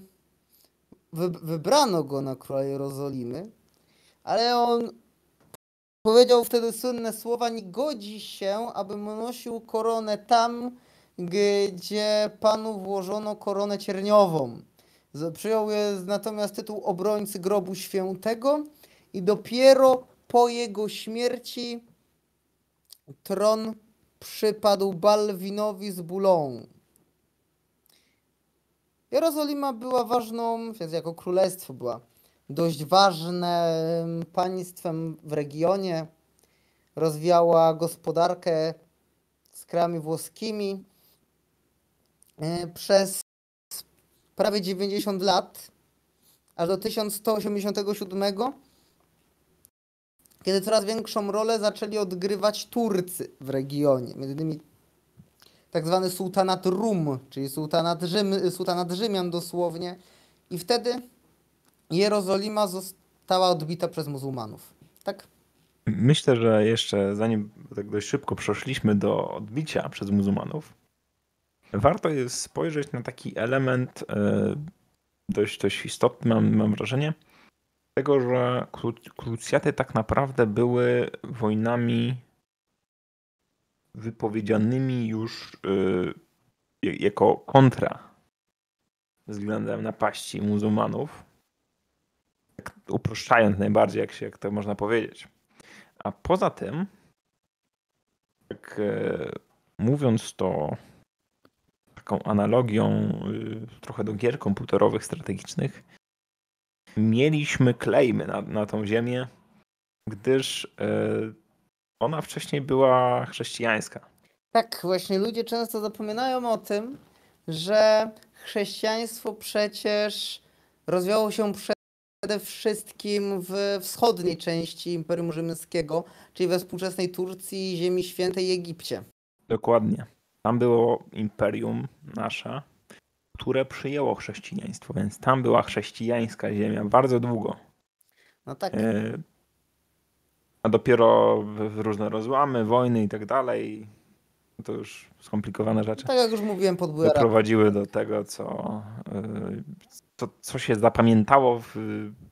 Speaker 3: wybrano go na króla Jerozolimy, ale on powiedział wtedy słynne słowa: nie godzi się, abym nosił koronę tam, gdzie Panu włożono koronę cierniową. Przyjął natomiast tytuł obrońcy grobu świętego i dopiero po jego śmierci tron przypadł Balwinowi z Boulogne. Jerozolima była ważną, więc jako królestwo była dość ważnym państwem w regionie. Rozwijała gospodarkę z krajami włoskimi przez prawie 90 lat, aż do 1187, kiedy coraz większą rolę zaczęli odgrywać Turcy w regionie. Między innymi tak zwany sułtanat Rum, czyli sułtanat Rzymian dosłownie. I wtedy Jerozolima została odbita przez muzułmanów. Tak?
Speaker 1: Myślę, że jeszcze zanim tak dość szybko przeszliśmy do odbicia przez muzułmanów, warto jest spojrzeć na taki element dość istotny, mam wrażenie, tego, że krucjaty tak naprawdę były wojnami wypowiedzianymi już jako kontra względem napaści muzułmanów, tak uproszczając najbardziej, jak to można powiedzieć. A poza tym, tak mówiąc to taką analogią trochę do gier komputerowych, strategicznych, mieliśmy klejmy na tą ziemię, gdyż ona wcześniej była chrześcijańska.
Speaker 3: Tak, właśnie ludzie często zapominają o tym, że chrześcijaństwo przecież rozwijało się przede wszystkim w wschodniej części Imperium Rzymskiego, czyli we współczesnej Turcji, Ziemi Świętej i Egipcie.
Speaker 1: Dokładnie. Tam było imperium nasze, które przyjęło chrześcijaństwo, więc tam była chrześcijańska ziemia bardzo długo.
Speaker 3: No tak.
Speaker 1: A dopiero różne rozłamy, wojny i tak dalej, to już skomplikowane rzeczy,
Speaker 3: Tak jak już mówiłem, podbyły Araby.
Speaker 1: doprowadziły do tego, co się zapamiętało w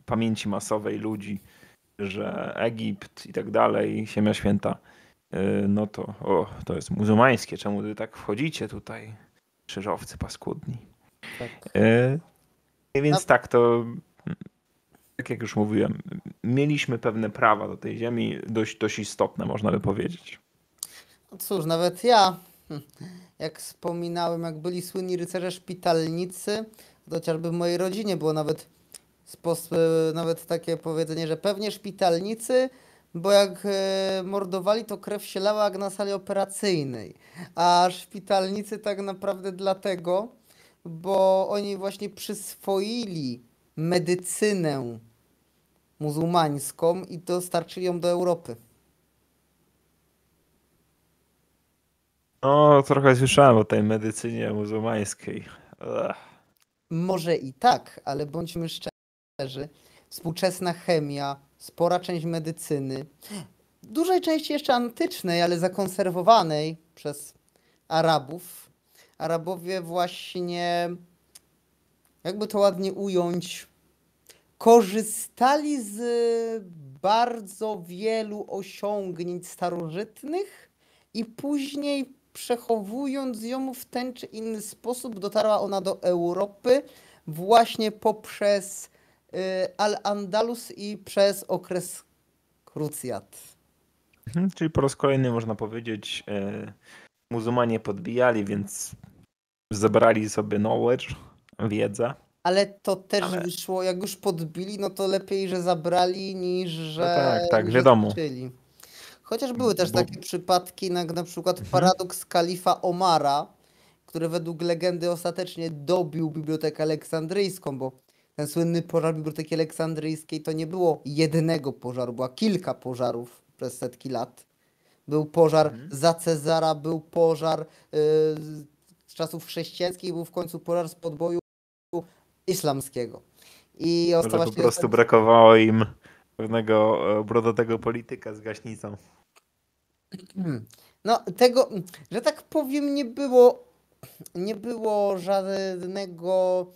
Speaker 1: pamięci masowej ludzi, że Egipt i tak dalej, Ziemia Święta, no to jest muzułmańskie, czemu wy tak wchodzicie tutaj, krzyżowcy paskudni.
Speaker 3: Tak.
Speaker 1: Więc tak, to tak jak już mówiłem, mieliśmy pewne prawa do tej ziemi, dość istotne, można by powiedzieć.
Speaker 3: No cóż, nawet ja, jak wspominałem, jak byli słynni rycerze szpitalnicy, to chociażby w mojej rodzinie było nawet takie powiedzenie, że pewnie szpitalnicy, bo jak mordowali, to krew się lała jak na sali operacyjnej. A szpitalnicy tak naprawdę dlatego, bo oni właśnie przyswoili medycynę muzułmańską i dostarczyli ją do Europy.
Speaker 1: No, trochę słyszałem o tej medycynie muzułmańskiej.
Speaker 3: Może i tak, ale bądźmy szczerzy, współczesna chemia, spora część medycyny, w dużej części jeszcze antycznej, ale zakonserwowanej przez Arabów. Arabowie właśnie, jakby to ładnie ująć, korzystali z bardzo wielu osiągnięć starożytnych i później przechowując ją w ten czy inny sposób dotarła ona do Europy właśnie poprzez Al-Andalus i przez okres krucjat.
Speaker 1: Czyli po raz kolejny można powiedzieć, muzułmanie podbijali, więc zebrali sobie knowledge, wiedzę.
Speaker 3: Ale to też wyszło, jak już podbili, no to lepiej, że zabrali niż że
Speaker 1: tak, wiadomo.
Speaker 3: zniszczyli. Chociaż były też takie przypadki, na przykład paradoks kalifa Omara, który według legendy ostatecznie dobił Bibliotekę Aleksandryjską, bo ten słynny pożar Biblioteki Aleksandryjskiej to nie było jednego pożaru, była kilka pożarów przez setki lat. Był pożar za Cezara, był pożar z czasów chrześcijańskich, był w końcu pożar z podboju islamskiego. I
Speaker 1: Może po prostu brakowało im pewnego brodatego polityka z gaśnicą.
Speaker 3: No tego, że tak powiem, nie było żadnego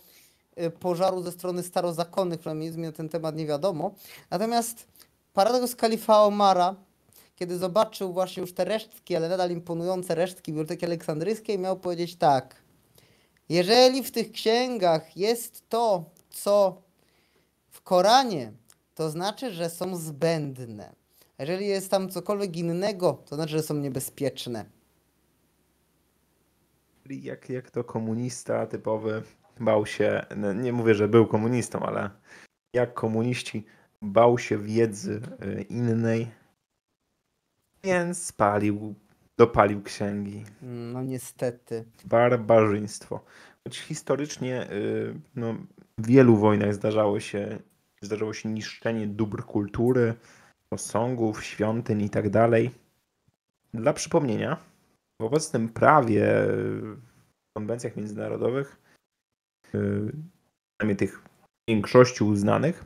Speaker 3: pożaru ze strony starozakonnych, przynajmniej mi na ten temat nie wiadomo. Natomiast paradoks kalifa Omara, kiedy zobaczył właśnie już te resztki, ale nadal imponujące resztki Biblioteki Aleksandryjskiej, miał powiedzieć tak: jeżeli w tych księgach jest to, co w Koranie, to znaczy, że są zbędne. Jeżeli jest tam cokolwiek innego, to znaczy, że są niebezpieczne.
Speaker 1: Czyli jak to komunista typowy bał się, nie mówię, że był komunistą, ale jak komuniści bał się wiedzy innej, więc dopalił księgi.
Speaker 3: No niestety.
Speaker 1: Barbarzyństwo. Choć historycznie no, w wielu wojnach zdarzało się niszczenie dóbr kultury, posągów, świątyń i tak dalej. Dla przypomnienia, w obecnym prawie, w konwencjach międzynarodowych, przynajmniej tych większości uznanych,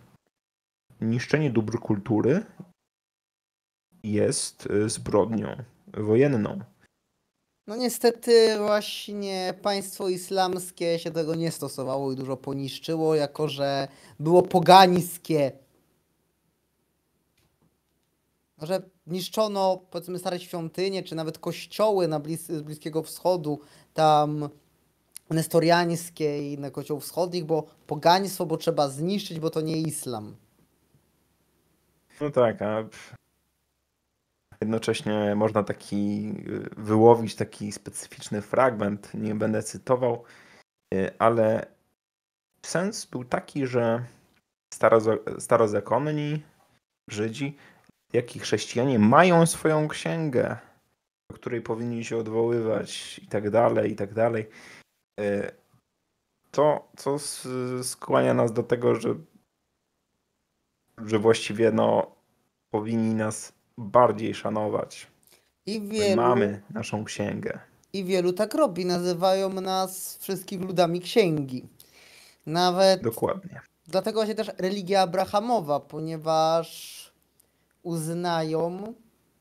Speaker 1: niszczenie dóbr kultury jest zbrodnią wojenną.
Speaker 3: No niestety właśnie państwo islamskie się tego nie stosowało i dużo poniszczyło, jako że było pogańskie. Że niszczono, powiedzmy, stare świątynie, czy nawet kościoły z Bliskiego Wschodu, tam nestoriańskie i inne kościołów wschodnich, bo pogaństwo, bo trzeba zniszczyć, bo to nie islam.
Speaker 1: No tak, a jednocześnie można wyłowić taki specyficzny fragment, nie będę cytował, ale sens był taki, że starozakonni, Żydzi, jak i chrześcijanie mają swoją księgę, do której powinni się odwoływać i tak dalej, i tak dalej. To, co skłania nas do tego, że właściwie powinni nas bardziej szanować.
Speaker 3: I
Speaker 1: My mamy naszą księgę.
Speaker 3: I wielu tak robi, nazywają nas wszystkich ludami księgi. Nawet
Speaker 1: Dokładnie.
Speaker 3: dlatego właśnie też religia abrahamowa, ponieważ uznają,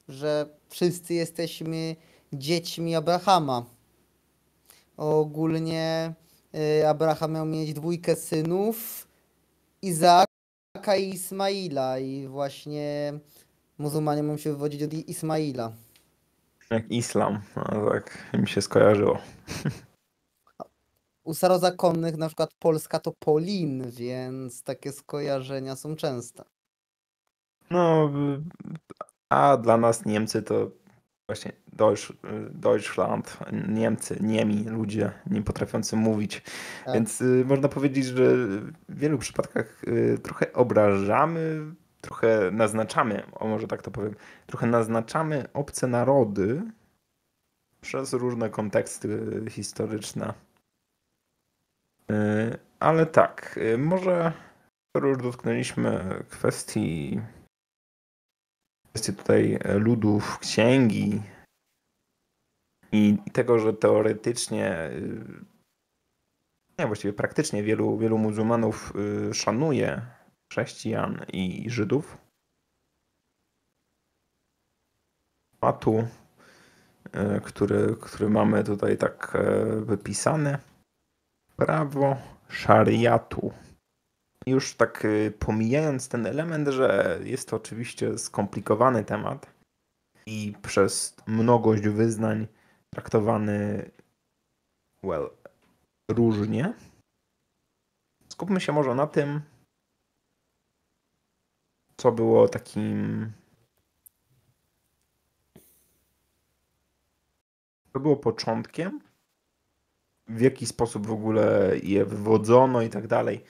Speaker 3: że wszyscy jesteśmy dziećmi Abrahama. Ogólnie Abraham miał mieć 2 synów, Izaaka i Ismaila, i właśnie muzułmanie mają się wywodzić od Ismaila.
Speaker 1: Jak islam, no tak mi się skojarzyło.
Speaker 3: U starozakonnych na przykład Polska to Polin, więc takie skojarzenia są częste.
Speaker 1: No, a dla nas Niemcy to właśnie Deutschland, Niemcy, niemi ludzie, nie potrafiący mówić.
Speaker 3: Tak.
Speaker 1: Więc można powiedzieć, że w wielu przypadkach trochę obrażamy, trochę naznaczamy, może tak to powiem, trochę naznaczamy obce narody przez różne konteksty historyczne. Ale tak, może skoro już dotknęliśmy kwestii tutaj ludów, księgi i tego, że teoretycznie, nie, właściwie praktycznie wielu muzułmanów szanuje chrześcijan i Żydów. Matu, który mamy tutaj tak wypisane. Prawo szariatu. Już tak pomijając ten element, że jest to oczywiście skomplikowany temat i przez mnogość wyznań traktowany różnie, skupmy się może na tym, co było początkiem, w jaki sposób w ogóle je wywodzono i tak dalej.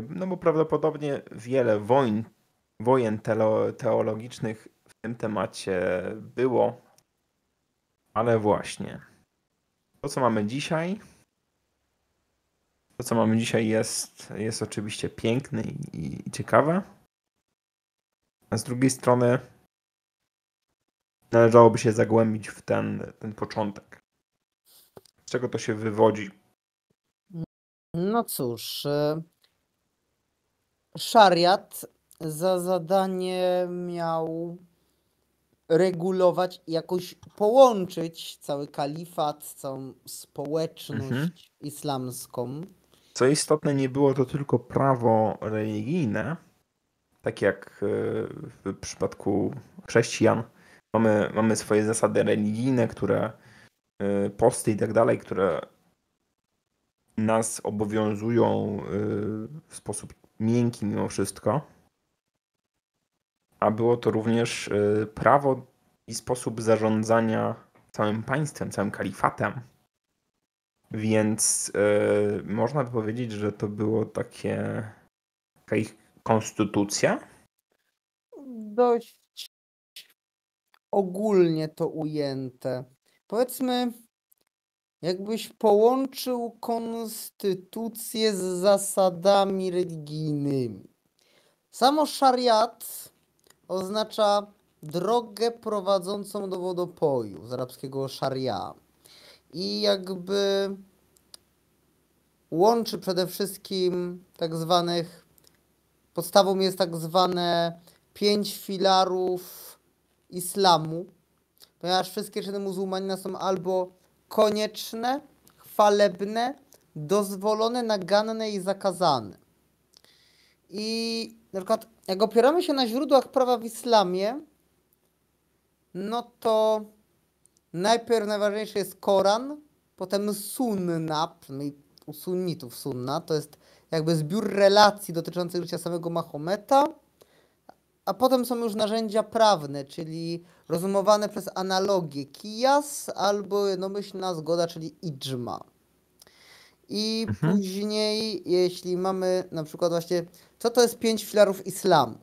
Speaker 1: No bo prawdopodobnie wiele wojen teologicznych w tym temacie było, ale właśnie to, co mamy dzisiaj, jest oczywiście piękne i ciekawe, a z drugiej strony należałoby się zagłębić w ten początek. Z czego to się wywodzi?
Speaker 3: No cóż, szariat za zadanie miał regulować i jakoś połączyć cały kalifat, całą społeczność islamską.
Speaker 1: Co istotne, nie było to tylko prawo religijne, tak jak w przypadku chrześcijan. Mamy swoje zasady religijne, które posty i tak dalej, które nas obowiązują w sposób miękki mimo wszystko. A było to również prawo i sposób zarządzania całym państwem, całym kalifatem. Więc można by powiedzieć, że to było taka ich konstytucja.
Speaker 3: Dość ogólnie to ujęte. Powiedzmy, jakbyś połączył konstytucję z zasadami religijnymi. Samo szariat oznacza drogę prowadzącą do wodopoju, z arabskiego szaria. I jakby łączy przede wszystkim podstawą jest tak zwane 5 filarów islamu, ponieważ wszystkie czyny muzułmanina są albo konieczne, chwalebne, dozwolone, naganne i zakazane. I na przykład jak opieramy się na źródłach prawa w islamie, no to najpierw najważniejszy jest Koran, potem sunna, przynajmniej u sunnitów sunna, to jest jakby zbiór relacji dotyczących życia samego Mahometa, a potem są już narzędzia prawne, czyli rozumowane przez analogię kijas albo jednomyślna zgoda, czyli idżma. I później, jeśli mamy na przykład właśnie, co to jest 5 filarów islamu?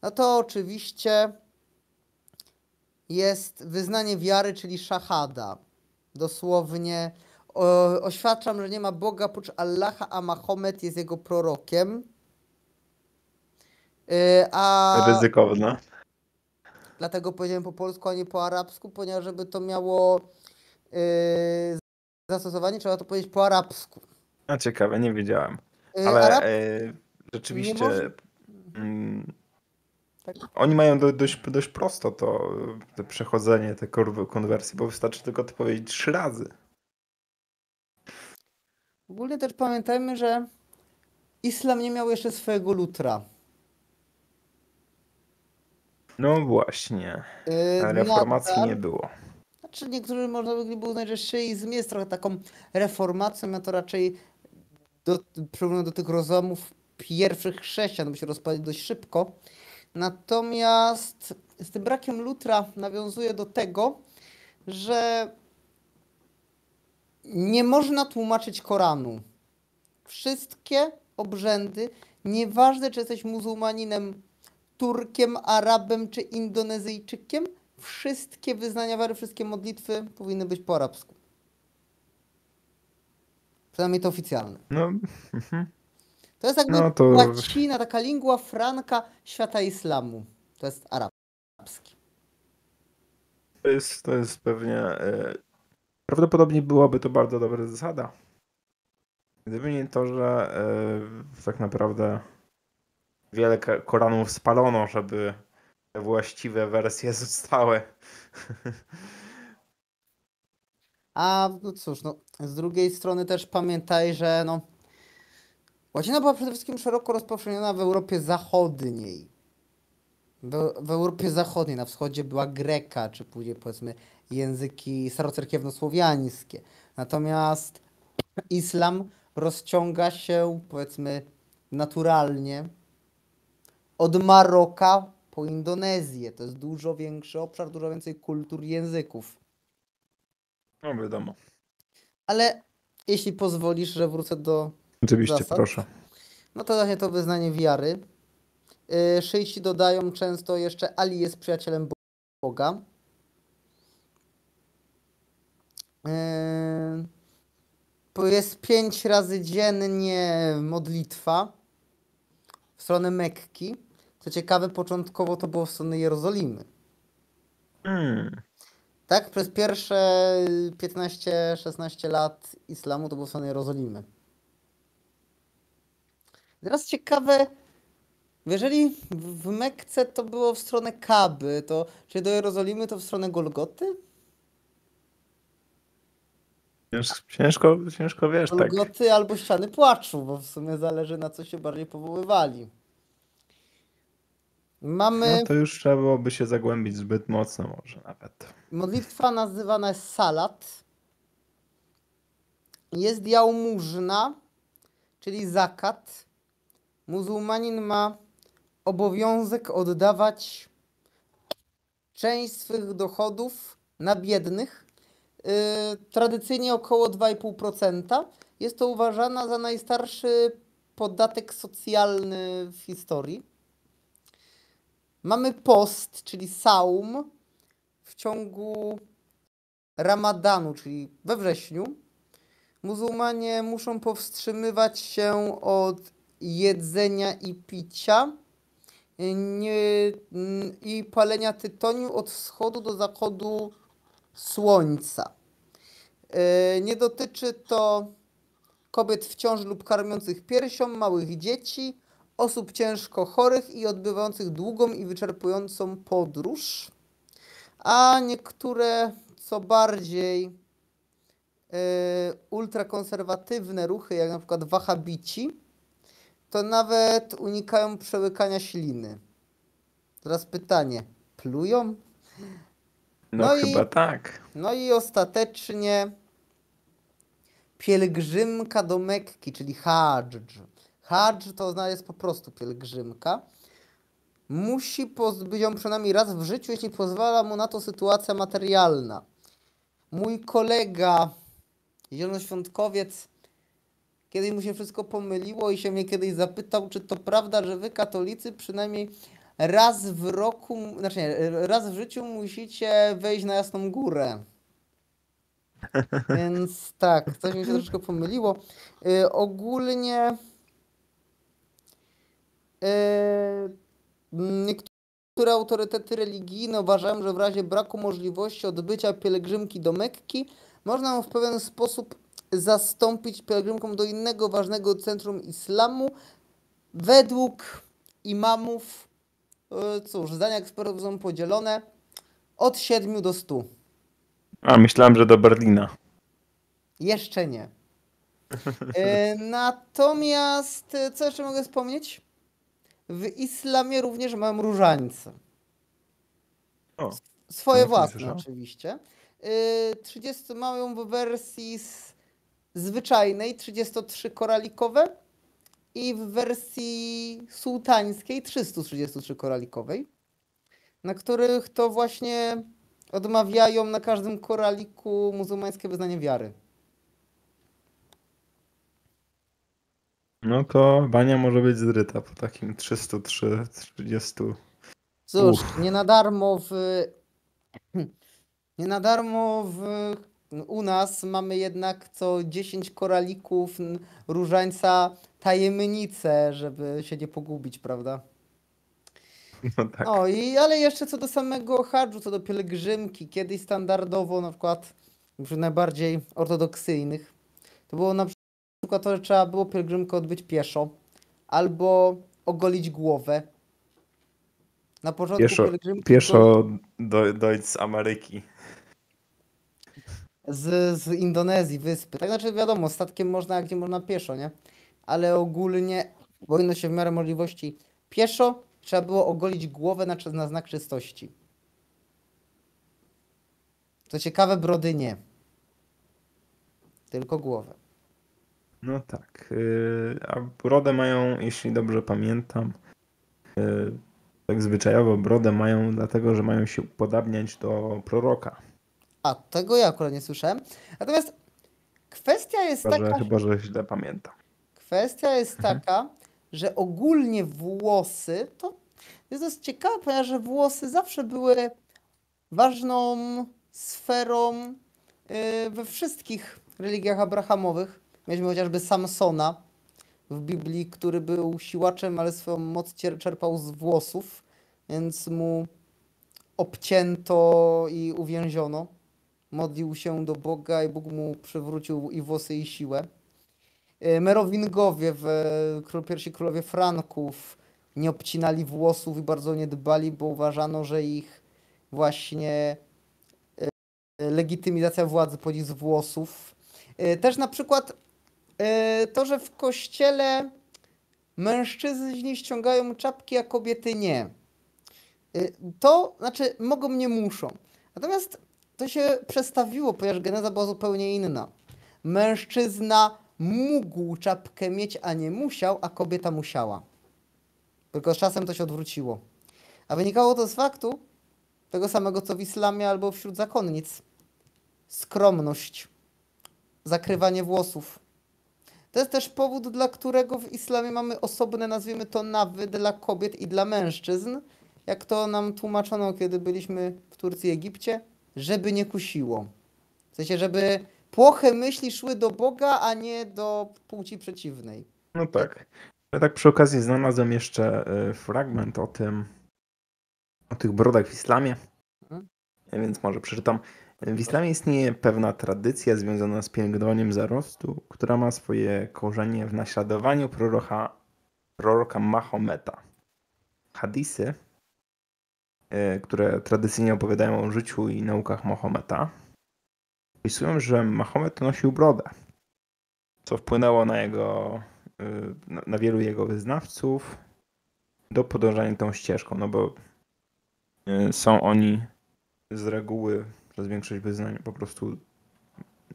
Speaker 3: No to oczywiście jest wyznanie wiary, czyli szahada. Dosłownie oświadczam, że nie ma Boga oprócz Allaha, a Mahomet jest jego prorokiem.
Speaker 1: Ryzykowne.
Speaker 3: Dlatego powiedziałem po polsku, a nie po arabsku, ponieważ żeby to miało zastosowanie, trzeba to powiedzieć po arabsku.
Speaker 1: A ciekawe, nie wiedziałem. Ale rzeczywiście
Speaker 3: Tak.
Speaker 1: oni mają dość prosto to przechodzenie, te konwersje, bo wystarczy tylko to powiedzieć 3 razy.
Speaker 3: Ogólnie też pamiętajmy, że islam nie miał jeszcze swojego lutra.
Speaker 1: No właśnie. Reformacji nie było.
Speaker 3: Znaczy niektórzy można by uznać, że szyizm jest trochę taką reformacją, a to raczej przyrównano do tych rozłamów pierwszych chrześcijan, bo się rozpadli dość szybko. Natomiast z tym brakiem lutra nawiązuje do tego, że nie można tłumaczyć Koranu. Wszystkie obrzędy, nieważne czy jesteś muzułmaninem, Turkiem, Arabem czy Indonezyjczykiem, wszystkie wyznania wiary, wszystkie modlitwy powinny być po arabsku. Przynajmniej to oficjalne.
Speaker 1: No,
Speaker 3: To jest jakby łacina, taka lingua franca świata islamu. To jest arabski.
Speaker 1: To jest pewnie... Prawdopodobnie byłaby to bardzo dobra zasada. Gdyby nie to, że tak naprawdę wiele Koranów spalono, żeby te właściwe wersje zostały.
Speaker 3: A no cóż, no, z drugiej strony też pamiętaj, że no, łacina była przede wszystkim szeroko rozpowszechniona w Europie Zachodniej. W Europie Zachodniej, na wschodzie była greka, czy później powiedzmy języki starocerkiewno-słowiańskie. Natomiast islam rozciąga się powiedzmy naturalnie od Maroka po Indonezję. To jest dużo większy obszar, dużo więcej kultur i języków.
Speaker 1: No wiadomo.
Speaker 3: Ale jeśli pozwolisz, że wrócę do
Speaker 1: Oczywiście,
Speaker 3: zasad,
Speaker 1: proszę.
Speaker 3: no to właśnie to wyznanie wiary. Szyici dodają często jeszcze Ali jest przyjacielem Boga. Jest 5 razy dziennie modlitwa w stronę Mekki. Co ciekawe, początkowo to było w stronę Jerozolimy. Tak, przez pierwsze 15-16 lat islamu to było w stronę Jerozolimy. Teraz ciekawe, jeżeli w Mekce to było w stronę Kaby, to czy do Jerozolimy to w stronę Golgoty?
Speaker 1: Ciężko wiesz, tak.
Speaker 3: Golgoty albo ściany płaczu, bo w sumie zależy na co się bardziej powoływali. Mamy
Speaker 1: No to już trzeba byłoby się zagłębić zbyt mocno może nawet.
Speaker 3: modlitwa nazywana jest salat. Jest jałmużna, czyli zakat. Muzułmanin ma obowiązek oddawać część swych dochodów na biednych. Tradycyjnie około 2,5%. Jest to uważana za najstarszy podatek socjalny w historii. Mamy post, czyli saum w ciągu Ramadanu, czyli we wrześniu. Muzułmanie muszą powstrzymywać się od jedzenia i picia i palenia tytoniu od wschodu do zachodu słońca. Nie dotyczy to kobiet w ciąży lub karmiących piersią, małych dzieci, osób ciężko chorych i odbywających długą i wyczerpującą podróż. A niektóre co bardziej ultrakonserwatywne ruchy, jak na przykład wahabici, to nawet unikają przełykania śliny. Teraz pytanie, plują?
Speaker 1: No chyba tak.
Speaker 3: No i ostatecznie pielgrzymka do Mekki, czyli hadż. Hadż to jest po prostu pielgrzymka. Musi być ją przynajmniej raz w życiu, jeśli pozwala mu na to sytuacja materialna. Mój kolega, zielonoświątkowiec, kiedyś mu się wszystko pomyliło i się mnie kiedyś zapytał, czy to prawda, że wy katolicy przynajmniej raz w roku, znaczy nie, raz w życiu musicie wejść na Jasną Górę. Więc tak, coś mi się troszeczkę pomyliło. Ogólnie niektóre autorytety religijne uważają, że w razie braku możliwości odbycia pielgrzymki do Mekki można ją w pewien sposób zastąpić pielgrzymką do innego ważnego centrum islamu. Według imamów, cóż, zdania ekspertów są podzielone od 7 do 100.
Speaker 1: A myślałem, że do Berlina.
Speaker 3: Jeszcze nie. Natomiast, co jeszcze mogę wspomnieć? W islamie również mam różańce.
Speaker 1: O,
Speaker 3: Swoje
Speaker 1: nie
Speaker 3: własne
Speaker 1: słyszałem.
Speaker 3: oczywiście. 30 mają w wersji zwyczajnej 33 koralikowe i w wersji sułtańskiej 333 koralikowej, na których to właśnie odmawiają na każdym koraliku muzułmańskie wyznanie wiary.
Speaker 1: No to bania może być zryta po takim 303, 30.
Speaker 3: Cóż,
Speaker 1: Uff.
Speaker 3: nie na darmo u nas mamy jednak co 10 koralików różańca tajemnicę, żeby się nie pogubić, prawda?
Speaker 1: No tak.
Speaker 3: Ale jeszcze co do samego hadżu, co do pielgrzymki, kiedyś standardowo na przykład wśród najbardziej ortodoksyjnych, to było na przykład to, że trzeba było pielgrzymkę odbyć pieszo albo ogolić głowę. Na początku pielgrzymki
Speaker 1: Pieszo dojść z Ameryki.
Speaker 3: z Indonezji, wyspy. Tak znaczy wiadomo, statkiem można, gdzie można pieszo, nie? Ale ogólnie powinno się w miarę możliwości pieszo, trzeba było ogolić głowę na znak czystości. Co ciekawe, brody nie. Tylko głowę.
Speaker 1: No tak. A brodę mają, jeśli dobrze pamiętam, tak zwyczajowo brodę mają dlatego, że mają się upodabniać do proroka.
Speaker 3: A, tego ja akurat nie słyszałem. Natomiast kwestia jest taka...
Speaker 1: Chyba, że źle pamiętam.
Speaker 3: Kwestia jest taka, że ogólnie włosy, to jest dość ciekawe, ponieważ włosy zawsze były ważną sferą we wszystkich religiach abrahamowych. Mieliśmy chociażby Samsona w Biblii, który był siłaczem, ale swoją moc czerpał z włosów, więc mu obcięto i uwięziono. Modlił się do Boga i Bóg mu przywrócił i włosy, i siłę. Merowingowie pierwsi królowie Franków nie obcinali włosów i bardzo nie dbali, bo uważano, że ich właśnie legitymizacja władzy pochodzi z włosów. Też na przykład to, że w kościele mężczyźni ściągają czapki, a kobiety nie. To znaczy mogą, nie muszą. Natomiast to się przestawiło, ponieważ geneza była zupełnie inna. Mężczyzna mógł czapkę mieć, a nie musiał, a kobieta musiała. Tylko z czasem to się odwróciło. A wynikało to z faktu tego samego, co w islamie albo wśród zakonnic. Skromność. Zakrywanie włosów. To jest też powód, dla którego w islamie mamy osobne, nazwijmy to, nawy dla kobiet i dla mężczyzn. Jak to nam tłumaczono, kiedy byliśmy w Turcji i Egipcie, żeby nie kusiło. W sensie, żeby płoche myśli szły do Boga, a nie do płci przeciwnej.
Speaker 1: No tak. Ja tak przy okazji znalazłem jeszcze fragment o tych brodach w islamie, więc może przeczytam. W islamie istnieje pewna tradycja związana z pielęgnowaniem zarostu, która ma swoje korzenie w naśladowaniu proroka Mahometa. Hadisy, które tradycyjnie opowiadają o życiu i naukach Mahometa, opisują, że Mahomet nosił brodę, co wpłynęło na wielu jego wyznawców do podążania tą ścieżką, no bo są oni z reguły przez większość wyznań po prostu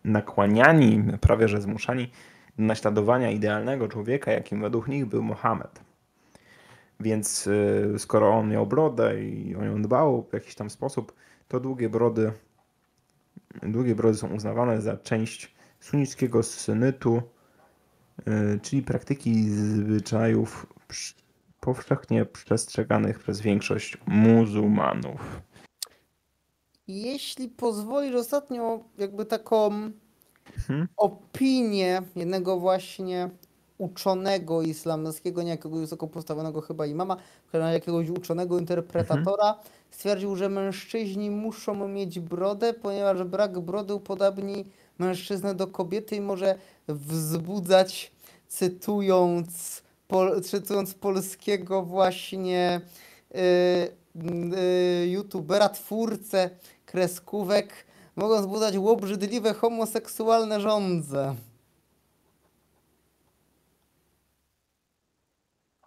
Speaker 1: nakłaniani, prawie że zmuszani do naśladowania idealnego człowieka, jakim według nich był Mohamed. Więc skoro on miał brodę i o nią dbał w jakiś tam sposób, to długie brody są uznawane za część sunnickiego sunnytu, czyli praktyki zwyczajów powszechnie przestrzeganych przez większość muzułmanów.
Speaker 3: Jeśli pozwolisz, ostatnio jakby taką opinię jednego właśnie uczonego islamskiego, nie jakiegoś wysoko postawionego chyba imama, ale jakiegoś uczonego interpretatora, stwierdził, że mężczyźni muszą mieć brodę, ponieważ brak brody upodabni mężczyznę do kobiety i może wzbudzać, cytując polskiego właśnie youtubera, twórcę kreskówek, mogą wzbudzać łobrzydliwe homoseksualne żądze.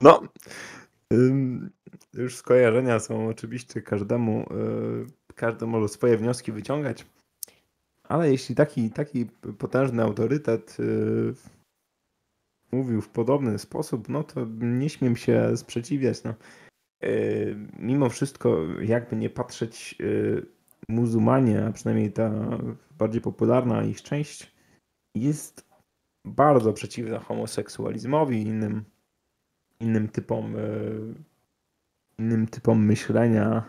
Speaker 1: No, już skojarzenia są oczywiście każdy może swoje wnioski wyciągać, ale jeśli taki potężny autorytet mówił w podobny sposób, no to nie śmiem się sprzeciwiać. No. Mimo wszystko, jakby nie patrzeć, muzułmanie, a przynajmniej ta bardziej popularna ich część, jest bardzo przeciwna homoseksualizmowi i innym typom myślenia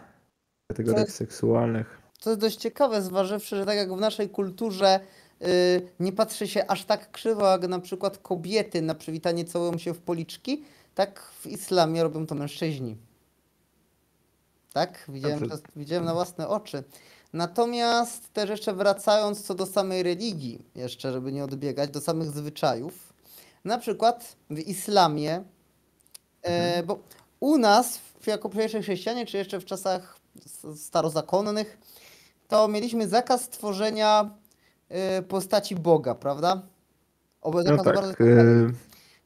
Speaker 1: w kategoriach seksualnych.
Speaker 3: To jest dość ciekawe, zważywszy, że tak jak w naszej kulturze nie patrzy się aż tak krzywo, jak na przykład kobiety na przywitanie całują się w policzki, tak w islamie robią to mężczyźni. Tak? Widziałem na własne oczy. Natomiast też jeszcze wracając co do samej religii, jeszcze żeby nie odbiegać, do samych zwyczajów. Na przykład w islamie, bo u nas jako pierwsi chrześcijanie, czy jeszcze w czasach starozakonnych, to mieliśmy zakaz tworzenia postaci Boga, prawda?
Speaker 1: No tak.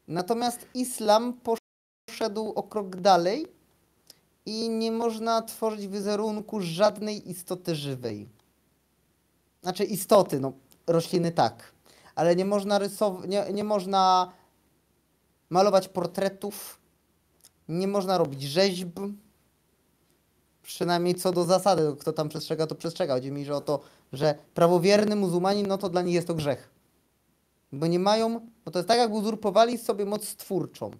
Speaker 3: Natomiast islam poszedł o krok dalej i nie można tworzyć wizerunku żadnej istoty żywej. Znaczy istoty, no rośliny tak, ale nie można nie można malować portretów, nie można robić rzeźb. Przynajmniej co do zasady, kto tam przestrzega, to przestrzega. Chodzi mi o to, że prawowierny muzułmanin, no to dla nich jest to grzech. Bo nie mają, bo to jest tak, jakby uzurpowali sobie moc stwórczą.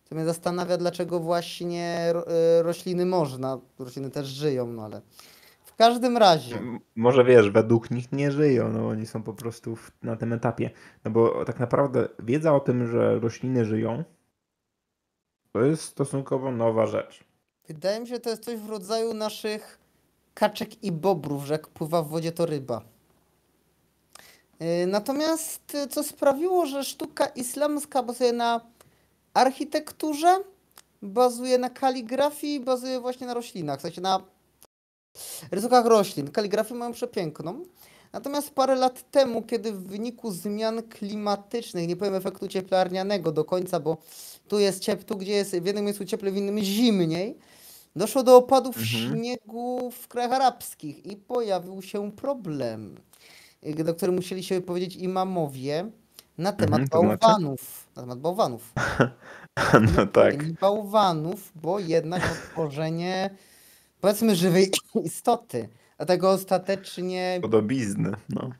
Speaker 3: To mnie zastanawia, dlaczego właśnie rośliny można. Rośliny też żyją, no ale w każdym razie.
Speaker 1: Może wiesz, według nich nie żyją, no oni są po prostu na tym etapie. No bo tak naprawdę wiedza o tym, że rośliny żyją, to jest stosunkowo nowa rzecz.
Speaker 3: Wydaje mi się, że to jest coś w rodzaju naszych kaczek i bobrów, że jak pływa w wodzie, to ryba. Natomiast co sprawiło, że sztuka islamska bazuje na architekturze, bazuje na kaligrafii, bazuje właśnie na roślinach, w sensie na rysunkach roślin. Kaligrafię mają przepiękną. Natomiast parę lat temu, kiedy w wyniku zmian klimatycznych, nie powiem efektu cieplarnianego do końca, bo tu jest tu gdzie jest w jednym miejscu cieplej, w innym zimniej, doszło do opadów śniegu w krajach arabskich i pojawił się problem, do którego musieli się wypowiedzieć imamowie na temat
Speaker 1: to znaczy?
Speaker 3: bałwanów. Na temat bałwanów.
Speaker 1: No tak.
Speaker 3: Nie bałwanów, bo jednak tworzenie, powiedzmy, żywej istoty. Dlatego ostatecznie,
Speaker 1: Podobizny, no.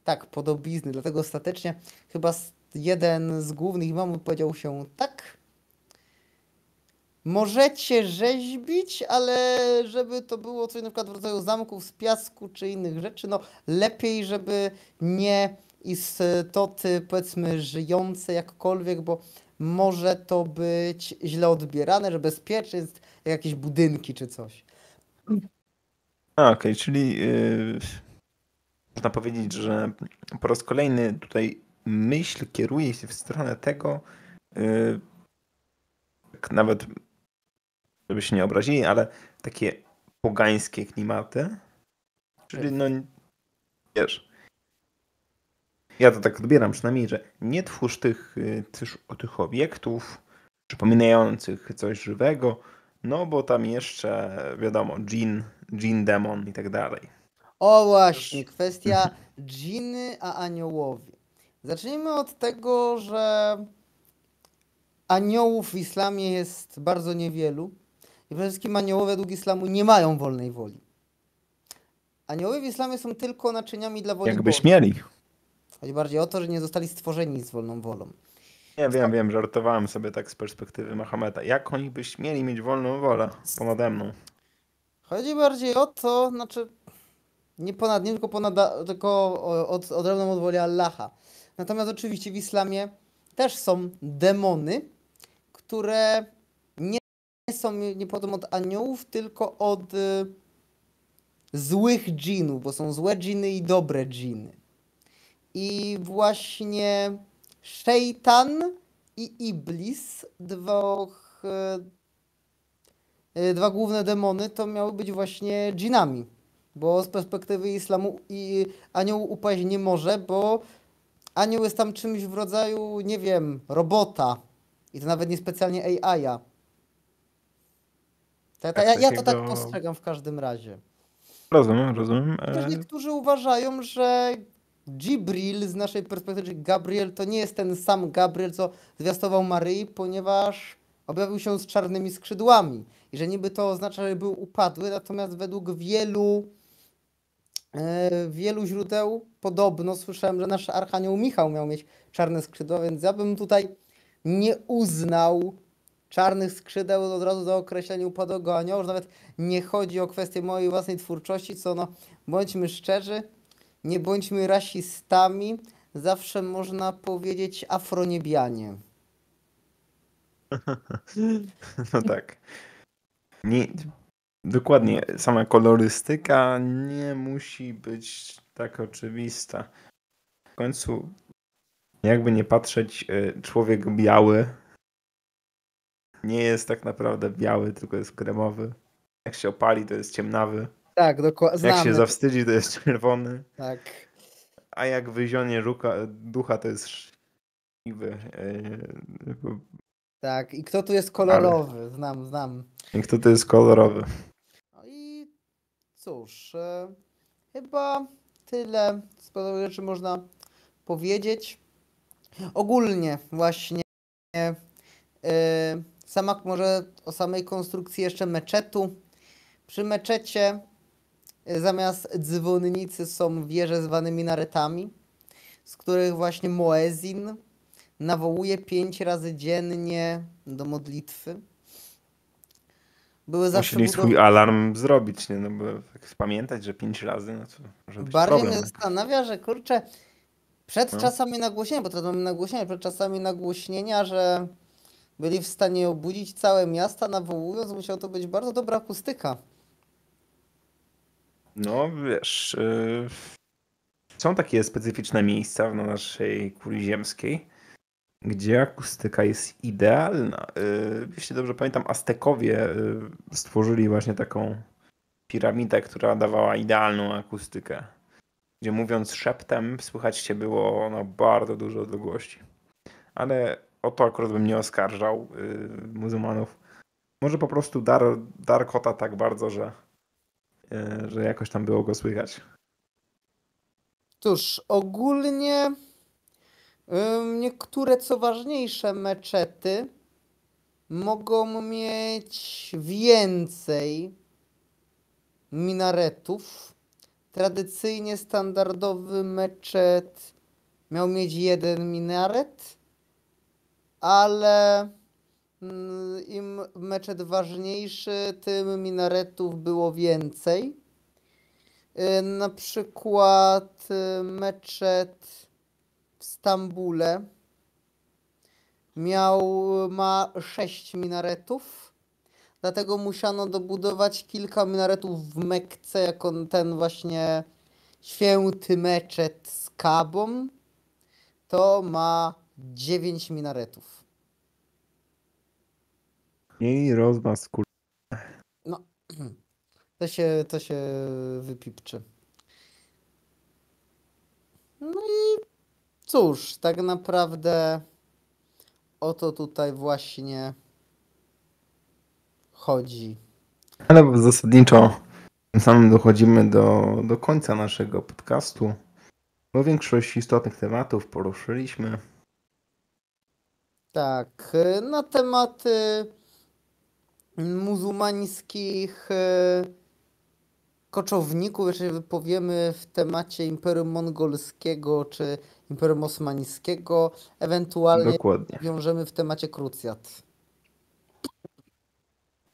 Speaker 3: tak, podobizny, dlatego ostatecznie chyba jeden z głównych imamów powiedział się tak. Możecie rzeźbić, ale żeby to było coś na przykład w rodzaju zamków z piasku czy innych rzeczy, no lepiej, żeby nie istoty, powiedzmy, żyjące jakkolwiek, bo może to być źle odbierane, że bezpieczeństw, jak jakieś budynki czy coś.
Speaker 1: Okej, czyli można powiedzieć, że po raz kolejny tutaj myśl kieruje się w stronę tego, tak nawet, żeby się nie obrazili, ale takie pogańskie klimaty. Czyli no, wiesz, ja to tak odbieram przynajmniej, że nie twórz tych obiektów przypominających coś żywego, no bo tam jeszcze, wiadomo, dżin, demon i tak dalej.
Speaker 3: O właśnie, kwestia dżiny a aniołowie. Zacznijmy od tego, że aniołów w islamie jest bardzo niewielu i przede wszystkim aniołowie według islamu nie mają wolnej woli. Aniołowie w islamie są tylko naczyniami dla woli
Speaker 1: Jakbyś
Speaker 3: Bożej.
Speaker 1: mieli.
Speaker 3: Chodzi bardziej o to, że nie zostali stworzeni z wolną wolą.
Speaker 1: Nie, wiem, żartowałem sobie tak z perspektywy Mahometa. Jak oni byś mieli mieć wolną wolę ponade mną?
Speaker 3: Chodzi bardziej o to, znaczy nie ponad nim, tylko odrębną od woli Allaha. Natomiast oczywiście w islamie też są demony, które nie pochodzą od aniołów, tylko od złych dżinów, bo są złe dżiny i dobre dżiny. I właśnie szejtan i iblis, dwa główne demony, to miały być właśnie dżinami. Bo z perspektywy islamu i anioł upaść nie może, bo anioł jest tam czymś w rodzaju, nie wiem, robota. I to nawet nie specjalnie AI-a. Ja to tak postrzegam w każdym razie.
Speaker 1: Rozumiem.
Speaker 3: Też niektórzy uważają, że Dzibril z naszej perspektywy, czyli Gabriel, to nie jest ten sam Gabriel, co zwiastował Maryi, ponieważ objawił się z czarnymi skrzydłami. I że niby to oznacza, że był upadły, natomiast według wielu źródeł podobno słyszałem, że nasz Archanioł Michał miał mieć czarne skrzydła, więc ja bym tutaj nie uznał czarnych skrzydeł od razu za określenie upadłego anioła, że nawet nie chodzi o kwestię mojej własnej twórczości, co no, bądźmy szczerzy, nie bądźmy rasistami, zawsze można powiedzieć afroniebianie.
Speaker 1: No tak. Nie, dokładnie, sama kolorystyka nie musi być tak oczywista. W końcu, jakby nie patrzeć, człowiek biały nie jest tak naprawdę biały, tylko jest kremowy. Jak się opali, to jest ciemnawy.
Speaker 3: Tak, dokładnie.
Speaker 1: Jak się zawstydzi, to jest czerwony.
Speaker 3: Tak.
Speaker 1: A jak wyzionie ducha, to jest szczęśliwy.
Speaker 3: Tak, i kto tu jest kolorowy? Znam.
Speaker 1: I kto to jest kolorowy?
Speaker 3: No i cóż, chyba tyle z podobnych rzeczy można powiedzieć. Ogólnie właśnie może o samej konstrukcji jeszcze meczetu. Przy meczecie zamiast dzwonnicy są wieże zwane minaretami, z których właśnie muezin nawołuje 5 razy dziennie do modlitwy. Były zawsze
Speaker 1: Musieli swój alarm zrobić, nie? No bo jak pamiętać, że 5 razy, no to może być
Speaker 3: bardziej
Speaker 1: problem.
Speaker 3: mnie zastanawia, że kurczę, przed czasami nagłośnienia, bo teraz mamy nagłośnienie, przed czasami nagłośnienia, że byli w stanie obudzić całe miasta, nawołując, musiała to być bardzo dobra akustyka.
Speaker 1: No wiesz, są takie specyficzne miejsca na naszej kuli ziemskiej, gdzie akustyka jest idealna. Jeśli dobrze pamiętam, Aztekowie stworzyli właśnie taką piramidę, która dawała idealną akustykę. gdzie mówiąc szeptem słychać cię było na bardzo dużo odległości. Ale o to akurat bym nie oskarżał muzułmanów. Może po prostu dar kota tak bardzo, że jakoś tam było go słychać.
Speaker 3: Cóż, ogólnie niektóre, co ważniejsze, meczety mogą mieć więcej minaretów. Tradycyjnie standardowy meczet miał mieć jeden minaret, ale im meczet ważniejszy, tym minaretów było więcej. Na przykład meczet w Stambule ma 6 minaretów, dlatego musiano dobudować kilka minaretów w Mekce, jako ten właśnie święty meczet z Kabą. To ma 9 minaretów.
Speaker 1: I rozmaz
Speaker 3: No, to się wypipczy. No i cóż, tak naprawdę o to tutaj właśnie chodzi.
Speaker 1: Ale zasadniczo tym samym dochodzimy do końca naszego podcastu, bo większość istotnych tematów poruszyliśmy.
Speaker 3: Tak, na tematy muzułmańskich koczowników, jeżeli wypowiemy w temacie Imperium Mongolskiego czy Imperium Osmańskiego, ewentualnie
Speaker 1: Dokładnie.
Speaker 3: wiążemy w temacie krucjat.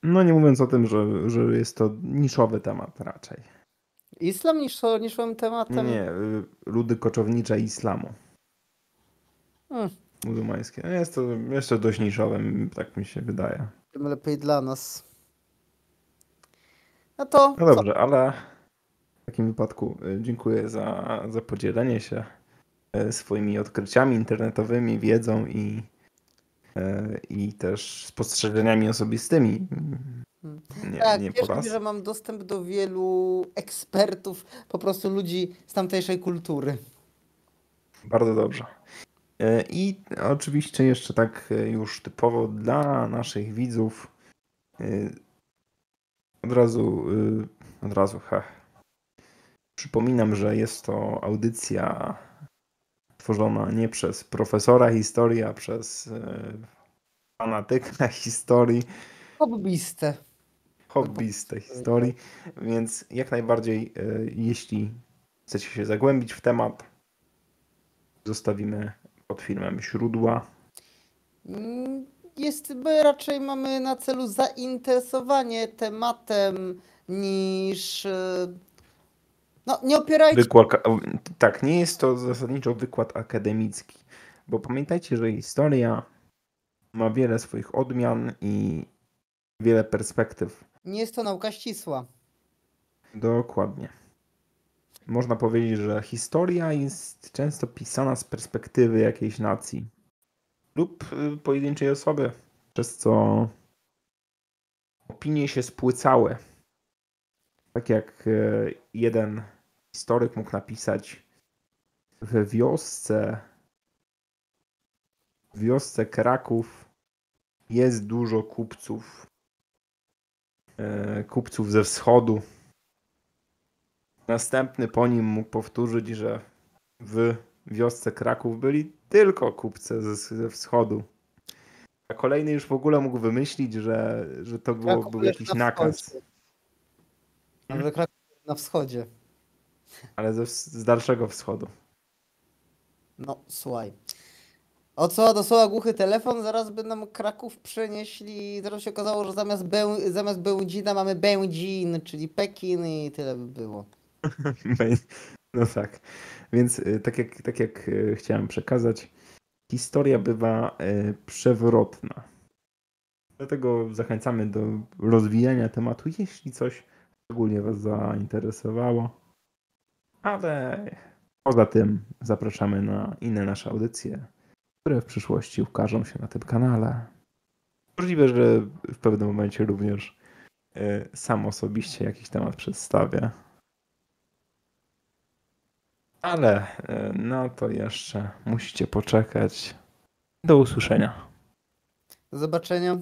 Speaker 1: No nie mówiąc o tym, że jest to niszowy temat raczej.
Speaker 3: Islam niższym tematem?
Speaker 1: Nie, ludy koczownicze islamu
Speaker 3: Hmm,
Speaker 1: muzułmańskie. No jest to dość niszowe, tak mi się wydaje.
Speaker 3: tym lepiej dla nas. No to
Speaker 1: No dobrze, ale w takim wypadku dziękuję za podzielenie się swoimi odkryciami internetowymi, wiedzą i też spostrzeżeniami osobistymi.
Speaker 3: tak,
Speaker 1: Nie po
Speaker 3: cieszę się,
Speaker 1: raz.
Speaker 3: że mam dostęp do wielu ekspertów, po prostu ludzi z tamtejszej kultury.
Speaker 1: Bardzo dobrze. I oczywiście jeszcze tak już typowo dla naszych widzów od razu przypominam, że jest to audycja tworzona nie przez profesora historii, a przez fanatyka historii, hobbystę historii, więc jak najbardziej jeśli chcecie się zagłębić w temat, zostawimy pod filmem źródła.
Speaker 3: My raczej mamy na celu zainteresowanie tematem niż... No, nie opierajcie
Speaker 1: Tak, nie jest to zasadniczo wykład akademicki, bo pamiętajcie, że historia ma wiele swoich odmian i wiele perspektyw.
Speaker 3: Nie jest to nauka ścisła.
Speaker 1: Dokładnie. Można powiedzieć, że historia jest często pisana z perspektywy jakiejś nacji lub pojedynczej osoby, przez co opinie się spłycały. Tak jak jeden historyk mógł napisać, w wiosce Kraków jest dużo kupców ze wschodu. Następny po nim mógł powtórzyć, że w wiosce Kraków byli tylko kupcy ze wschodu. A kolejny już w ogóle mógł wymyślić, że to był jakiś nakaz.
Speaker 3: Może Kraków na wschodzie.
Speaker 1: Ale z dalszego wschodu.
Speaker 3: No, słuchaj. O co do słowa głuchy telefon, zaraz by nam Kraków przenieśli. Zaraz się okazało, że zamiast Będzina mamy Będzin, czyli Pekin i tyle by było.
Speaker 1: No tak. Więc tak jak chciałem przekazać, historia bywa przewrotna. Dlatego zachęcamy do rozwijania tematu, jeśli coś szczególnie Was zainteresowało. Ale poza tym zapraszamy na inne nasze audycje, które w przyszłości ukażą się na tym kanale. Możliwe, że w pewnym momencie również sam osobiście jakiś temat przedstawię. Ale no to jeszcze musicie poczekać. Do usłyszenia.
Speaker 3: Do zobaczenia.